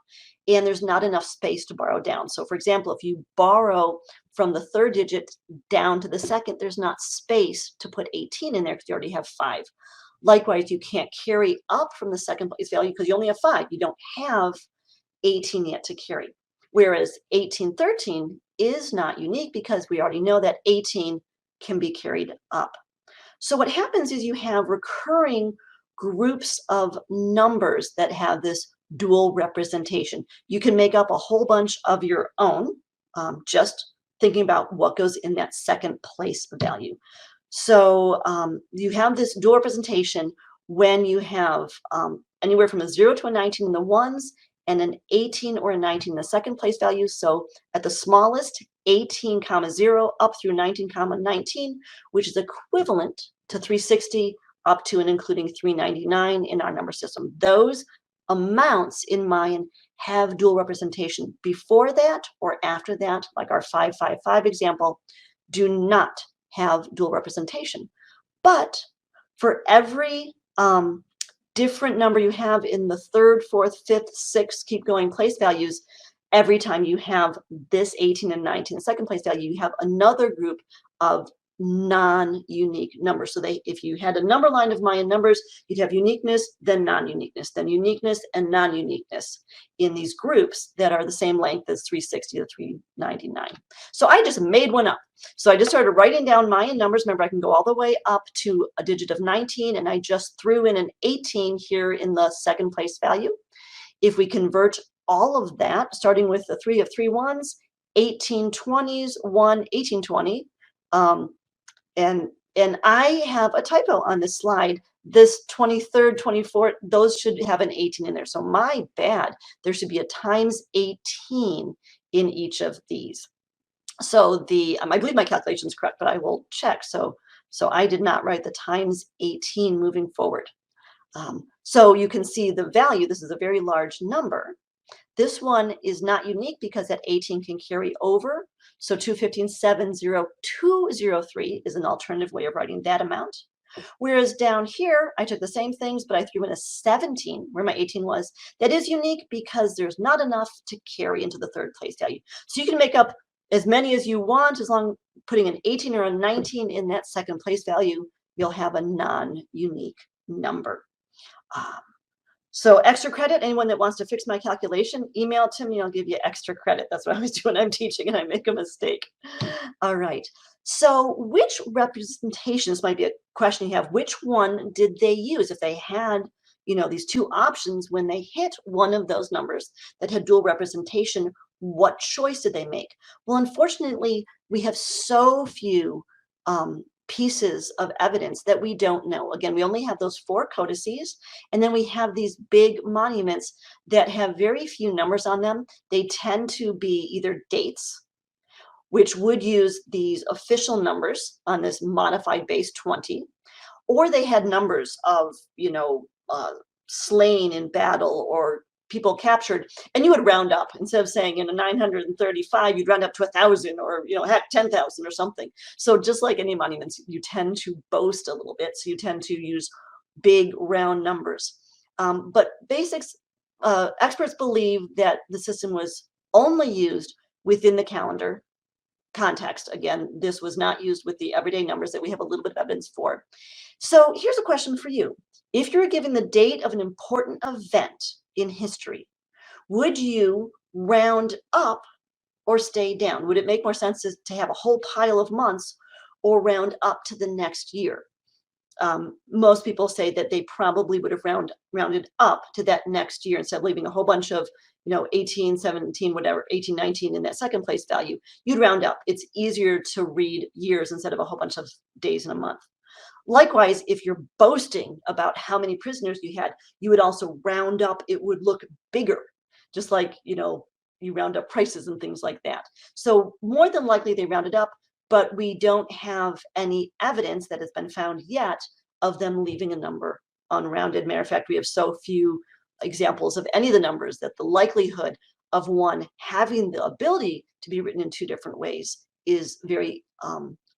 and there's not enough space to borrow down. So for example, if you borrow from the third digit down to the second, there's not space to put 18 in there because you already have 5. Likewise, you can't carry up from the second place value because you only have 5. You don't have 18 yet to carry. Whereas 1813 is not unique because we already know that 18 can be carried up. So what happens is you have recurring groups of numbers that have this dual representation. You can make up a whole bunch of your own, just thinking about what goes in that second place value. So you have this dual representation when you have anywhere from a 0 to a 19 in the ones and an 18 or a 19 in the second place value. So at the smallest, 18, 0 up through 19, 19, which is equivalent to 360 up to and including 399 in our number system. Those amounts in Mayan have dual representation. Before that or after that, like our 555 example, do not have dual representation. But for every different number you have in the third, fourth, fifth, sixth, keep going place values, every time you have this 18 and 19, the second place value, you have another group of non-unique numbers. So if you had a number line of Mayan numbers, you'd have uniqueness, then non-uniqueness, then uniqueness and non-uniqueness in these groups that are the same length as 360 to 399. So I just made one up. So I just started writing down Mayan numbers. Remember, I can go all the way up to a digit of 19, and I just threw in an 18 here in the second place value. If we convert all of that, starting with the 3 of 3 ones, 1820s, 1, 1820, and I have a typo on this slide. This 23rd, 24th, those should have an 18 in there. So my bad. There should be a times 18 in each of these. So I believe my calculation is correct, but I will check. So I did not write the times 18 moving forward. So you can see the value. This is a very large number. This one is not unique because that 18 can carry over. So 215,70203 is an alternative way of writing that amount. Whereas down here, I took the same things, but I threw in a 17 where my 18 was. That is unique because there's not enough to carry into the third place value. So you can make up as many as you want, as long as putting an 18 or a 19 in that second place value, you'll have a non-unique number. So extra credit, anyone that wants to fix my calculation, email to me, I'll give you extra credit. That's what I always do when I'm teaching and I make a mistake. All right. So which representations might be a question you have. Which one did they use? If they had, these two options, when they hit one of those numbers that had dual representation, what choice did they make? Well, unfortunately, we have so few pieces of evidence that we don't know. Again, we only have those 4 codices, and then we have these big monuments that have very few numbers on them. They tend to be either dates, which would use these official numbers on this modified base 20, or they had numbers of, slain in battle or people captured, and you would round up. Instead of saying 935, you'd round up to 1,000, or heck, 10,000 or something. So just like any monuments, you tend to boast a little bit, so you tend to use big round numbers. But basics, experts believe that the system was only used within the calendar context. Again, this was not used with the everyday numbers that we have a little bit of evidence for. So here's a question for you. If you're given the date of an important event in history, would you round up or stay down? Would it make more sense to have a whole pile of months or round up to the next year? Most people say that they probably would have rounded up to that next year instead of leaving a whole bunch of 18, 17, whatever, 18, 19 in that second place value. You'd round up. It's easier to read years instead of a whole bunch of days in a month. Likewise, if you're boasting about how many prisoners you had, you would also round up. It would look bigger, just like you round up prices and things like that. So more than likely they rounded up, but we don't have any evidence that has been found yet of them leaving a number unrounded. Matter of fact, we have so few examples of any of the numbers that the likelihood of one having the ability to be written in two different ways is very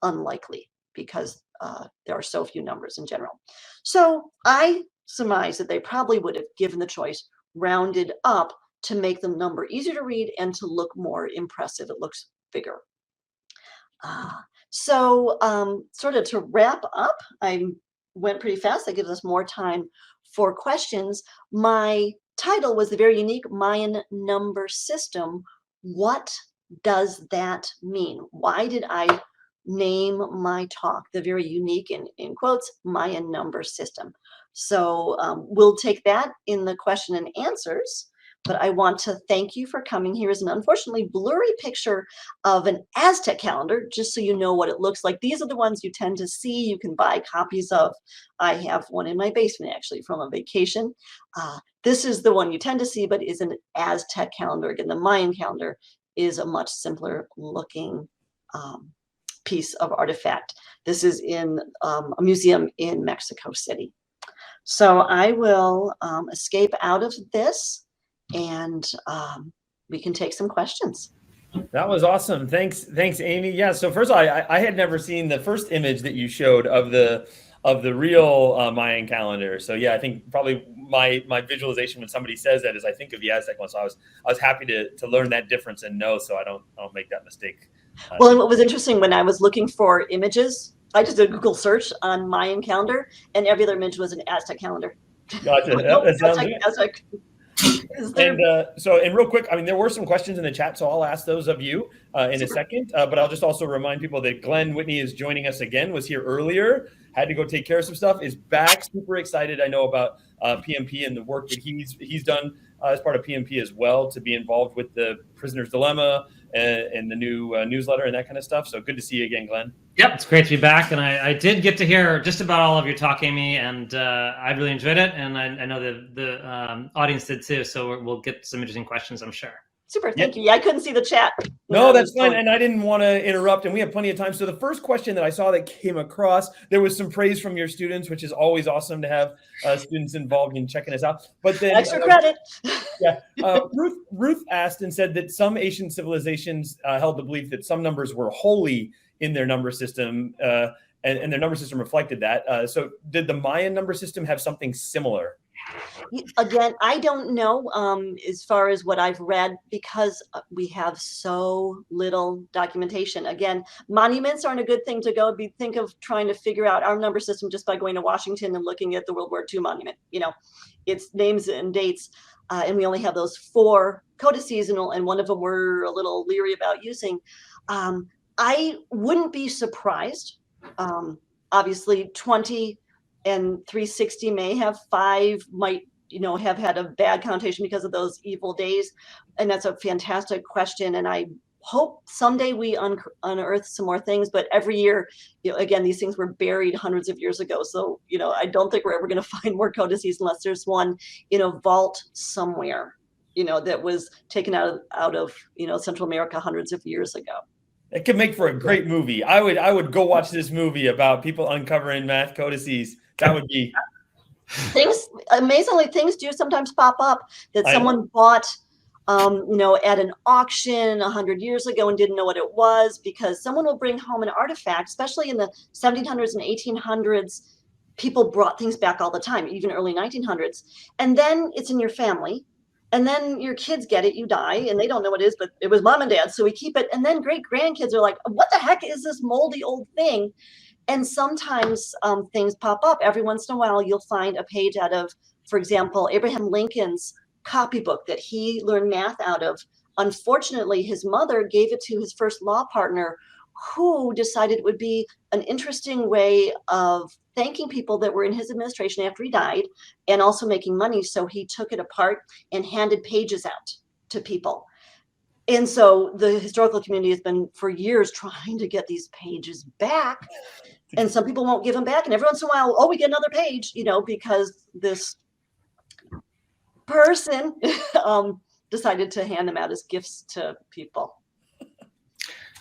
unlikely, because there are so few numbers in general. So I surmise that they probably would have given the choice rounded up to make the number easier to read and to look more impressive. It looks bigger. So sort of to wrap up, I went pretty fast. That gives us more time for questions. My title was the very unique Mayan number system. What does that mean? Why did I name my talk the very unique, in quotes, Mayan number system? So we'll take that in the question and answers. But I want to thank you for coming. Here is an unfortunately blurry picture of an Aztec calendar, just so you know what it looks like. These are the ones you tend to see. You can buy copies of. I have one in my basement, actually, from a vacation. This is the one you tend to see, but is an Aztec calendar. Again, the Mayan calendar is a much simpler looking piece of artifact. This is in a museum in Mexico City. So I will escape out of this, and we can take some questions. That was awesome. Thanks, Amy. Yeah. So first of all, I had never seen the first image that you showed of the real Mayan calendar. So yeah, I think probably my visualization when somebody says that is I think of the Aztec one. So I was happy to learn that difference and know, so I don't make that mistake. Well, and what was interesting, when I was looking for images, I just did a Google search on Mayan calendar, and every other image was an Aztec calendar. Gotcha. That sounds good. Aztec. And real quick, I mean, there were some questions in the chat, so I'll ask those of you in a second. But I'll just also remind people that Glenn Whitney is joining us again. Was here earlier, had to go take care of some stuff. Is back, super excited. I know about PMP and the work that he's done as part of PMP as well, to be involved with the Prisoner's Dilemma and the new newsletter and that kind of stuff. So good to see you again, Glenn. Yep, it's great to be back, and I did get to hear just about all of your talk, Amy, and I really enjoyed it, and I know the audience did too, so we'll get some interesting questions, I'm sure. Super, thank you. Yeah, I couldn't see the chat. No, that's fine, and I didn't want to interrupt, and we have plenty of time. So the first question that I saw that came across, there was some praise from your students, which is always awesome to have students involved in checking us out. But then extra credit. Yeah, Ruth asked and said that some ancient civilizations held the belief that some numbers were holy in their number system, and their number system reflected that. So did the Mayan number system have something similar? Again, I don't know as far as what I've read, because we have so little documentation. Again, monuments aren't a good thing to go. Think of trying to figure out our number system just by going to Washington and looking at the World War II monument. It's names and dates, and we only have those 4 codices, and one of them we're a little leery about using. I wouldn't be surprised. Obviously, 20 and 360 may have 5, might have had a bad connotation because of those evil days, and that's a fantastic question. And I hope someday we unearth some more things. But every year, again, these things were buried hundreds of years ago. So I don't think we're ever going to find more codices unless there's one in a vault somewhere, that was taken out of Central America hundreds of years ago. It could make for a great movie. I would go watch this movie about people uncovering math codices. That would be Amazingly, things do sometimes pop up that I someone bought, at an auction 100 years ago and didn't know what it was, because someone will bring home an artifact, especially in the 1700s and 1800s. People brought things back all the time, even early 1900s. And then it's in your family. And then your kids get it, you die, and they don't know what it is, but it was mom and dad, so we keep it. And then great grandkids are like, what the heck is this moldy old thing? And sometimes things pop up. Every once in a while, you'll find a page out of, for example, Abraham Lincoln's copybook that he learned math out of. Unfortunately, his mother gave it to his first law partner, who decided it would be an interesting way of thanking people that were in his administration after he died, and also making money. So he took it apart and handed pages out to people. And so the historical community has been for years trying to get these pages back. And some people won't give them back. And every once in a while, oh, we get another page, because this person decided to hand them out as gifts to people.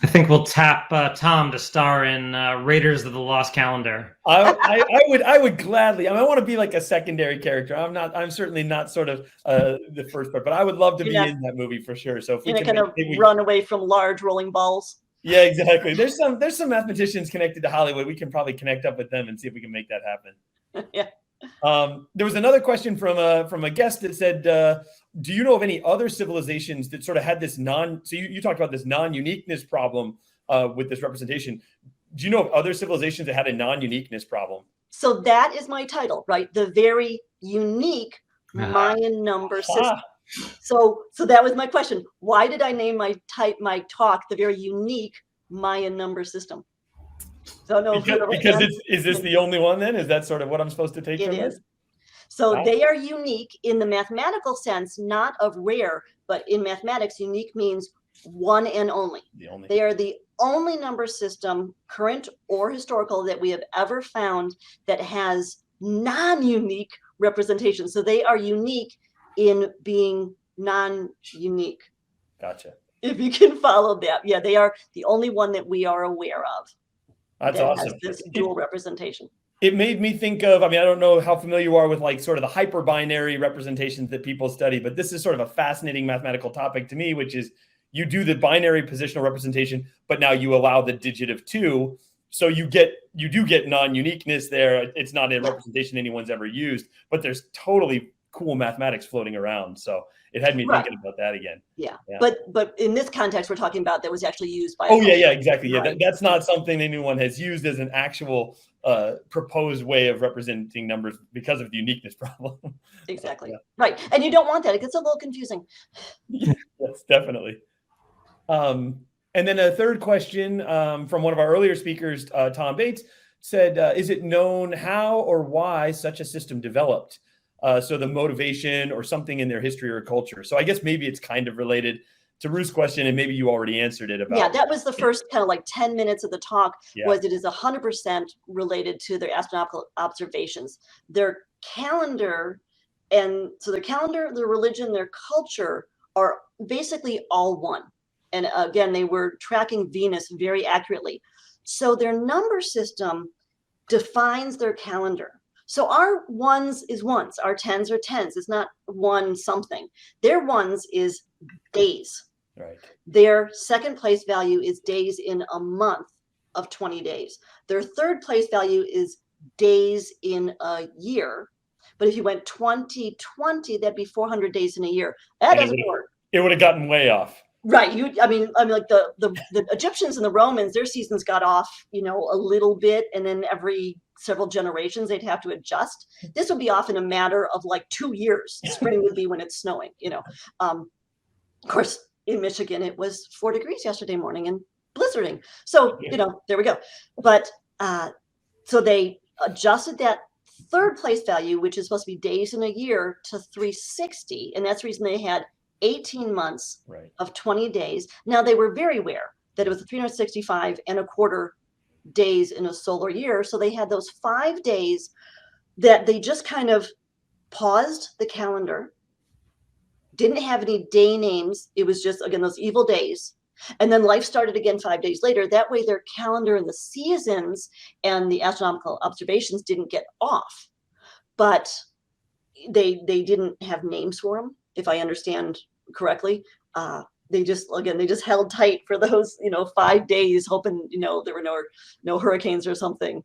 I think we'll tap Tom to star in Raiders of the Lost Calendar. I would gladly. I want to be like a secondary character. I'm certainly not sort of the first part, but I would love to be in that movie for sure. So if we You're can not going to run away from large rolling balls. Yeah, exactly. There's some mathematicians connected to Hollywood. We can probably connect up with them and see if we can make that happen. Yeah. There was another question from a guest that said, do you know of any other civilizations that sort of had this so you talked about this non-uniqueness problem with this representation. Do you know of other civilizations that had a non-uniqueness problem? So that is my title, right? The very unique Mayan number system. So that was my question. Why did I name my talk the very unique Mayan number system? So no, because is this the only one then? Is that sort of what I'm supposed to take from this? So they are unique in the mathematical sense, not of rare, but in mathematics, unique means one and only. They are the only number system, current or historical, that we have ever found that has non-unique representation. So they are unique in being non-unique. Gotcha. If you can follow that. Yeah, they are the only one that we are aware of. That's awesome. Has this dual representation. It made me think of, I don't know how familiar you are with like sort of the hyperbinary representations that people study, but this is sort of a fascinating mathematical topic to me, which is you do the binary positional representation, but now you allow the digit of 2. So you do get non-uniqueness there. It's not a representation anyone's ever used, but there's totally cool mathematics floating around. So it had me thinking about that again. Yeah. But in this context, we're talking about that was actually used by. Exactly. Yeah, that's not something anyone has used as an actual proposed way of representing numbers because of the uniqueness problem. Exactly. Right. And you don't want that. It gets a little confusing. Yes, definitely. And then a third question from one of our earlier speakers, Tom Bates, said, is it known how or why such a system developed? So the motivation or something in their history or culture. So I guess maybe it's kind of related to Ruth's question, and maybe you already answered it about. Yeah, that was the first kind of like 10 minutes of the talk. Was it is 100% related to their astronomical observations, their calendar, and so their calendar, their religion, their culture are basically all one. And again, they were tracking Venus very accurately. So their number system defines their calendar. So our ones is ones, our tens are tens. It's not one something. Their ones is days. Right. Their second place value is days in a month of 20 days. Their third place value is days in a year. But if you went 2020, that'd be 400 days in a year. That doesn't work. It would have gotten way off. Right. I mean, like the Egyptians and the Romans, their seasons got off, a little bit, and then every several generations they'd have to adjust. This would be off in a matter of like 2 years. Spring would be when it's snowing. Of course, in Michigan it was 4 degrees yesterday morning and blizzarding. So there we go. But so they adjusted that third place value, which is supposed to be days in a year, to 360, and that's the reason they had 18 months of 20 days. Now, they were very aware that it was 365 and a quarter days in a solar year. So they had those 5 days that they just kind of paused the calendar, didn't have any day names. It was just, again, those evil days. And then life started again 5 days later. That way their calendar and the seasons and the astronomical observations didn't get off. but they didn't have names for them, if I understand correctly. They just held tight for those 5 days, hoping there were no hurricanes or something.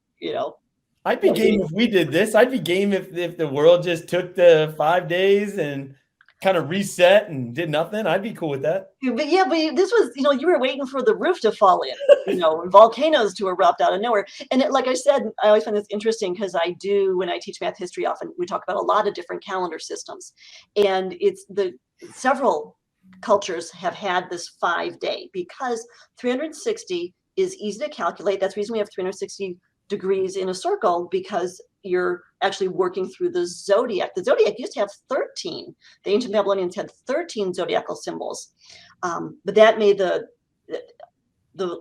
I'd be game if we did this. I'd be game if the world just took the 5 days and kind of reset and did nothing. I'd be cool with that. But this was, you were waiting for the roof to fall in, and volcanoes to erupt out of nowhere. And like I said, I always find this interesting because when I teach math history, often we talk about a lot of different calendar systems, and several cultures have had this 5-day because 360 is easy to calculate. That's the reason we have 360 degrees in a circle, because you're actually working through the zodiac. The zodiac used to have 13. The ancient Babylonians had 13 zodiacal symbols, but that made the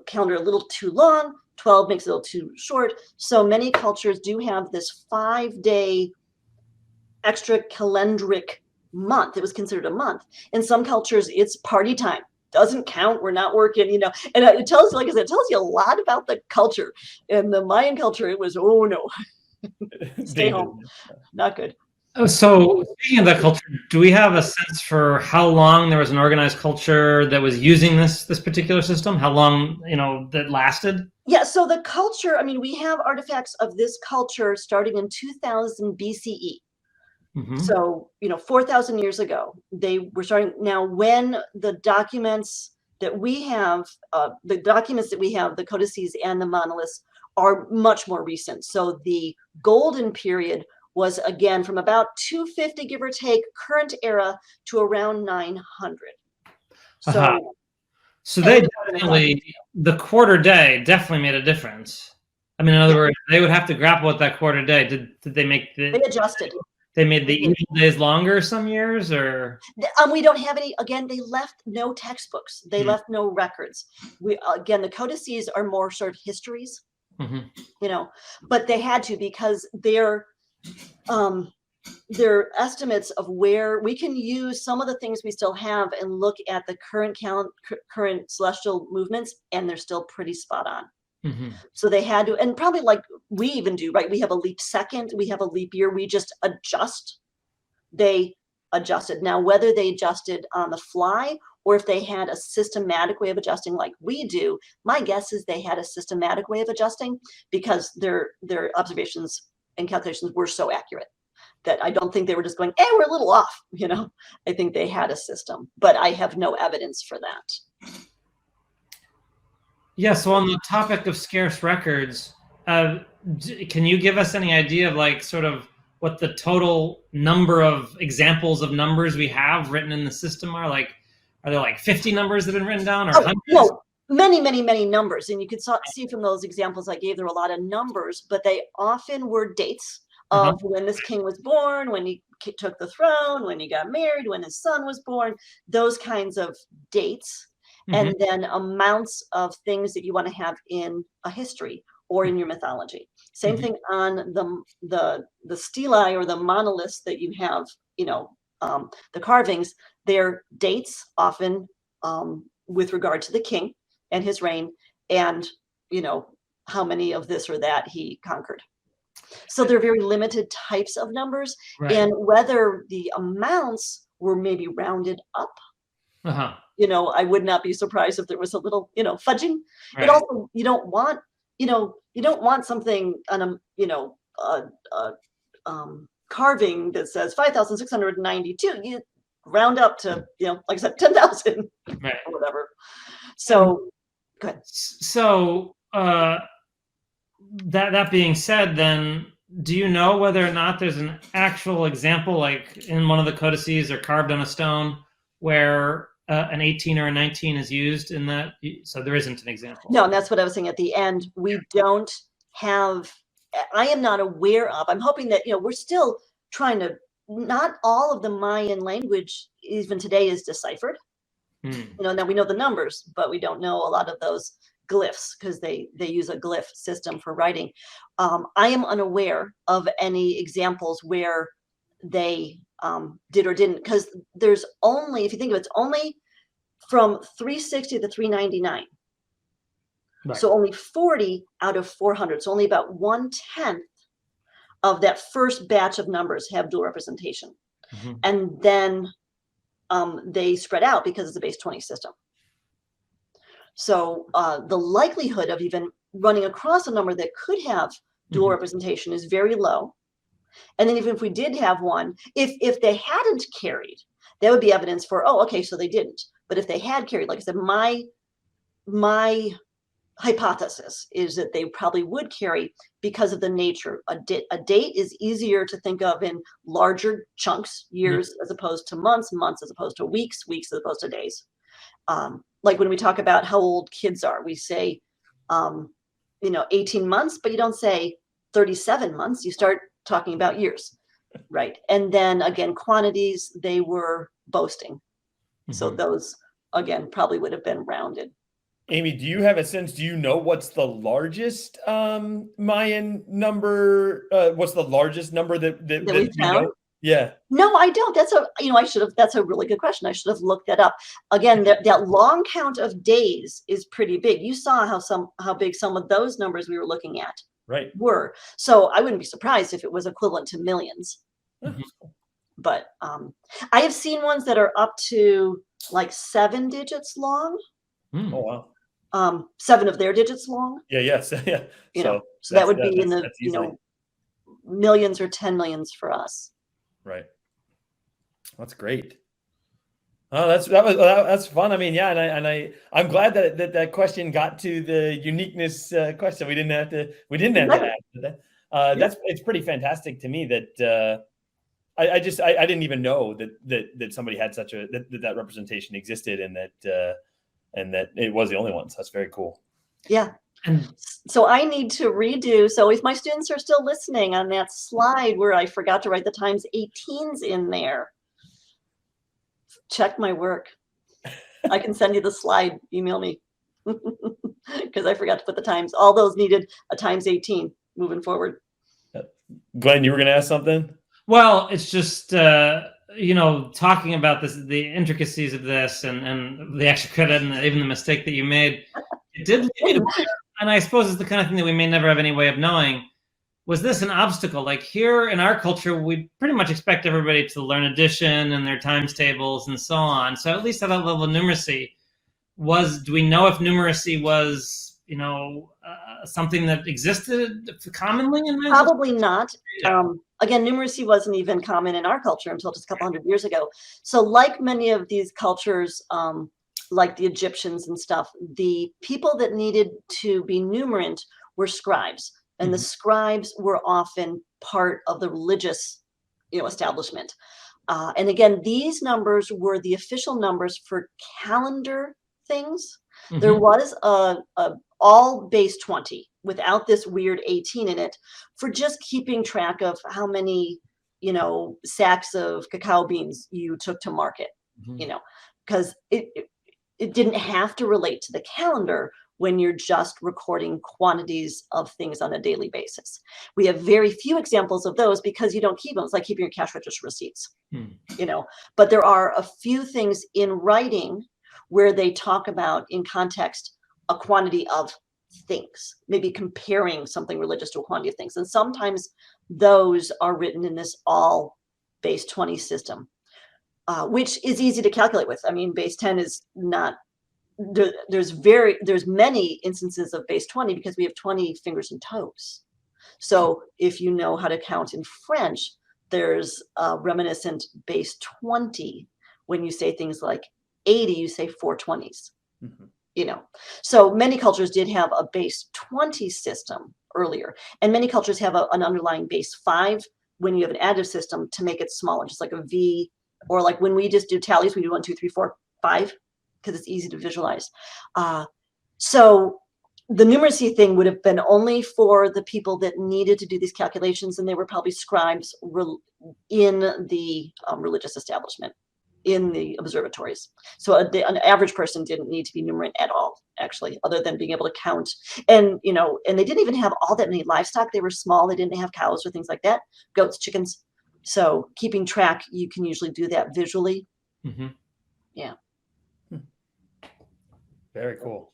calendar a little too long. 12 makes it a little too short. So many cultures do have this 5-day extra calendric month. It was considered a month. In some cultures, it's party time. Doesn't count. We're not working, and it tells, like I said, it tells you a lot about the culture. In the Mayan culture, it was, oh no, stay home. Not good. So speaking of that culture, do we have a sense for how long there was an organized culture that was using this particular system? How long, that lasted? Yeah, so the culture, we have artifacts of this culture starting in 2000 BCE. Mm-hmm. So, 4,000 years ago, they were starting. Now, when the documents that we have, the codices and the monoliths, are much more recent. So the golden period was, again, from about 250, give or take, current era, to around 900. So they definitely, the quarter day definitely made a difference. In other words, they would have to grapple with that quarter day. Did they make They adjusted. They made the evil days longer some years, or? We don't have any. Again, they left no textbooks. They left no records. The codices are more sort of histories, but they had to, because their estimates of where we can use some of the things we still have and look at the current celestial movements, and they're still pretty spot on. Mm-hmm. So they had to, and probably like we even do, right? We have a leap second, we have a leap year, we just adjust. They adjusted. Now, whether they adjusted on the fly or if they had a systematic way of adjusting like we do, my guess is they had a systematic way of adjusting, because their observations and calculations were so accurate that I don't think they were just going, we're a little off, I think they had a system, but I have no evidence for that. Yeah, so on the topic of scarce records, can you give us any idea of sort of what the total number of examples of numbers we have written in the system are? Are there 50 numbers that have been written down, or hundreds? No, many, many, many numbers. And you could see from those examples I gave, there were a lot of numbers, but they often were dates of when this king was born, when he took the throne, when he got married, when his son was born, those kinds of dates. And then amounts of things that you want to have in a history or in your mythology. Same thing on the stelae or the monoliths that you have, the carvings. They're dates often with regard to the king and his reign, and how many of this or that he conquered. So they're very limited types of numbers, right. And whether the amounts were maybe rounded up. I would not be surprised if there was a little, fudging. Right. But also, you don't want something on a carving that says 5,692. You round up to, like I said, 10,000, right, or whatever. So, go ahead. So, that being said, then, do you know whether or not there's an actual example, like in one of the codices or carved on a stone, where an 18 or a 19 is used in that? So there isn't an example. No, and that's what I was saying at the end. We don't have, I am not aware of, I'm hoping that, we're still trying to, not all of the Mayan language even today is deciphered. Now we know the numbers, but we don't know a lot of those glyphs, because they use a glyph system for writing. I am unaware of any examples where they did or didn't, because there's only, if you think of it, it's only from 360 to 399. Right. So only 40 out of 400. So only about 1/10 of that first batch of numbers have dual representation. Mm-hmm. And then they spread out because it's a base 20 system. So the likelihood of even running across a number that could have dual representation is very low. And then even if we did have one, if they hadn't carried, that would be evidence for, oh, okay, so they didn't. But if they had carried, like I said, my hypothesis is that they probably would carry because of the nature. A date is easier to think of in larger chunks, years as opposed to months, months as opposed to weeks, weeks as opposed to days. Like when we talk about how old kids are, we say, 18 months, but you don't say 37 months. You start talking about years, right? And then again, quantities, they were boasting. So those, again, probably would have been rounded. Amy, do you have a sense? Do you know what's the largest Mayan number? What's the largest number that we you found? know? Yeah. No, I don't. That's that's a really good question. I should have looked that up. Again, that long count of days is pretty big. You saw how big some of those numbers we were looking at were. So I wouldn't be surprised if it was equivalent to millions. But I have seen ones that are up to like 7 digits long. Oh wow. 7 of their digits long. Yeah. Yes. Yeah. So that would be in the millions or 10 millions for us. Right. That's great. Oh, that's fun. I mean, yeah, and I'm glad that question got to the uniqueness question. We didn't have to add that. It's pretty fantastic to me that I didn't even know that somebody had such that representation existed and that it was the only one. So that's very cool. Yeah. So I need to redo. So if my students are still listening on that slide where I forgot to write the times 18s in there, check my work. I can send you the slide. Email me because I forgot to put the times. All those needed a times 18 moving forward. Glenn, you were going to ask something? Well, it's just talking about this, the intricacies of this, and the extra credit, and even the mistake that you made. It did lead me to wonder, and I suppose it's the kind of thing that we may never have any way of knowing. Was this an obstacle? Like here in our culture, we pretty much expect everybody to learn addition and their times tables and so on. So at least at that level of numeracy, do we know if numeracy was, something that existed commonly in Manchester? Probably not. Again, numeracy wasn't even common in our culture until just a couple hundred years ago. So like many of these cultures, like the Egyptians and stuff, the people that needed to be numerant were scribes. And the scribes were often part of the religious, establishment. And again, these numbers were the official numbers for calendar things. There was a all base 20 without this weird 18 in it for just keeping track of how many, sacks of cacao beans you took to market, because it didn't have to relate to the calendar when you're just recording quantities of things on a daily basis. We have very few examples of those because you don't keep them. It's like keeping your cash register receipts, but there are a few things in writing where they talk about in context a quantity of things, maybe comparing something religious to a quantity of things. And sometimes those are written in this all base 20 system, which is easy to calculate with. I mean, base 10 is not, there's many instances of base 20 because we have 20 fingers and toes. So if you know how to count in French, there's a reminiscent base 20. When you say things like 80, you say 420s. So many cultures did have a base 20 system earlier, and many cultures have an underlying base 5 when you have an additive system to make it smaller, just like a V, or like when we just do tallies, we do 1, 2, 3, 4, 5, because it's easy to visualize. So the numeracy thing would have been only for the people that needed to do these calculations, and they were probably scribes in the religious establishment, in the observatories. So an average person didn't need to be numerate at all, actually, other than being able to count. And, and they didn't even have all that many livestock. They were small. They didn't have cows or things like that, goats, chickens. So keeping track, you can usually do that visually. Yeah. Very cool.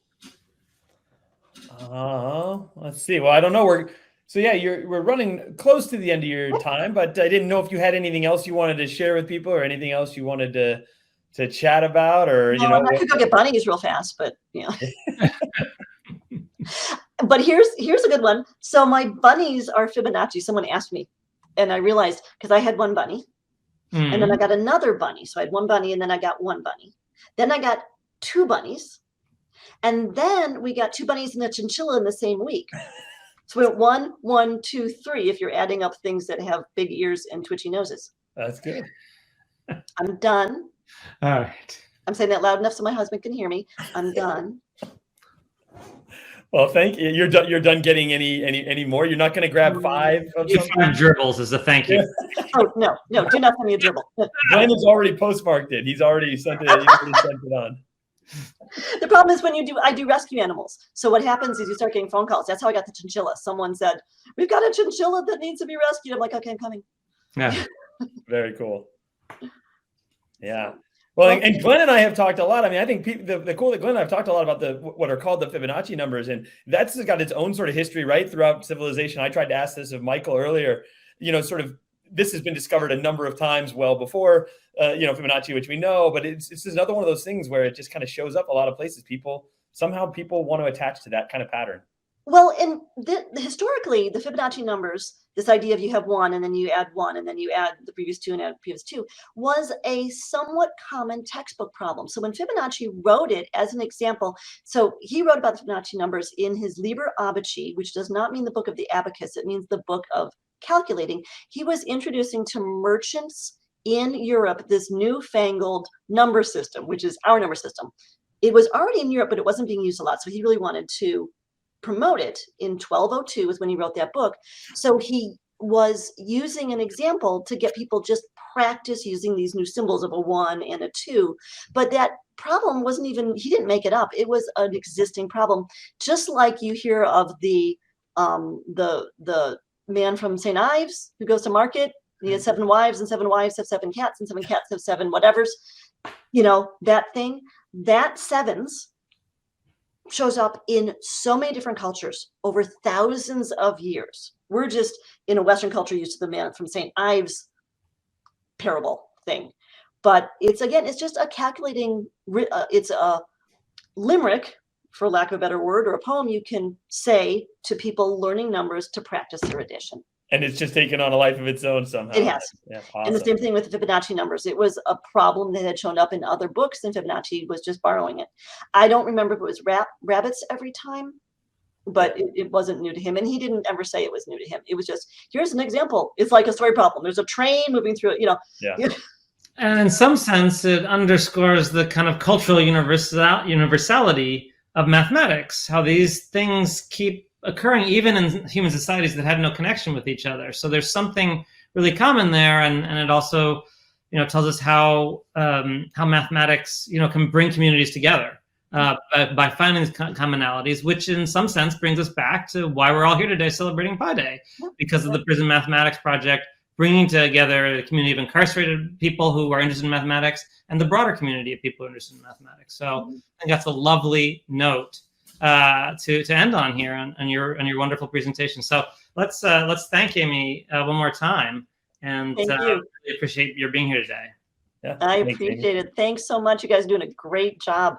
Let's see. Well, I don't know. So yeah, we're running close to the end of your time, but I didn't know if you had anything else you wanted to share with people, or anything else you wanted to chat about, or No, I could go get bunnies real fast, but But here's a good one. So my bunnies are Fibonacci. Someone asked me, and I realized, because I had one bunny, and then I got another bunny. So I had one bunny, and then I got one bunny. Then I got two bunnies, and then we got two bunnies and a chinchilla in the same week. So we went 1, 2, 3. If you're adding up things that have big ears and twitchy noses. That's good. I'm done. All right. I'm saying that loud enough so my husband can hear me. I'm done. Well, thank you. You're done getting any more? You're not going to grab 5 of You something? 5 gerbils as a thank you. Oh, no, do not send me a gerbil. Glenn has already postmarked it. He's already sent it. He's already sent it on. The problem is when I do rescue animals. So what happens is you start getting phone calls. That's how I got the chinchilla. Someone said, we've got a chinchilla that needs to be rescued. I'm like, okay, I'm coming. Yeah. Very cool. Yeah. Well, and Glenn and I have talked a lot. I mean, I think the cool that Glenn and I have talked a lot about what are called the Fibonacci numbers, and that's got its own sort of history right throughout civilization. I tried to ask this of Michael earlier. Sort of this has been discovered a number of times well before Fibonacci, which we know, but it's just another one of those things where it just kind of shows up a lot of places. People want to attach to that kind of pattern. Well, and historically, the Fibonacci numbers, this idea of you have 1 and then you add 1 and then you add the previous 2 and add the previous 2, was a somewhat common textbook problem. So when Fibonacci wrote it as an example, so he wrote about the Fibonacci numbers in his Liber Abaci, which does not mean the book of the abacus, it means the book of calculating. He was introducing to merchants in Europe this newfangled number system, which is our number system. It was already in Europe, but it wasn't being used a lot. So he really wanted to promote it. In 1202 is when he wrote that book. So he was using an example to get people just practice using these new symbols of a 1 and a 2. But that problem wasn't even, he didn't make it up. It was an existing problem. Just like you hear of the man from St. Ives who goes to market. He has 7 wives, and 7 wives have 7 cats, and 7 cats have 7 whatevers. That thing, that 7s shows up in so many different cultures over thousands of years. We're just in a Western culture used to the man from St. Ives parable thing. But it's just a calculating, it's a limerick, for lack of a better word, or a poem you can say to people learning numbers to practice their addition. And it's just taken on a life of its own somehow. It has. Yeah, awesome. And the same thing with the Fibonacci numbers. It was a problem that had shown up in other books, and Fibonacci was just borrowing it. I don't remember if it was rabbits every time, but it wasn't new to him. And he didn't ever say it was new to him. It was just, here's an example. It's like a story problem. There's a train moving through it, Yeah. And in some sense, it underscores the kind of cultural universality of mathematics, how these things keep occurring even in human societies that had no connection with each other. So there's something really common there, and it also, tells us how mathematics, can bring communities together by finding these commonalities, which in some sense brings us back to why we're all here today celebrating Pi Day, because of the Prison Mathematics Project bringing together the community of incarcerated people who are interested in mathematics and the broader community of people who are interested in mathematics. So I think that's a lovely note to end on here on your wonderful presentation. So let's thank Amy one more time, and really appreciate your being here today. Yeah, I appreciate it. Thanks so much. You guys are doing a great job.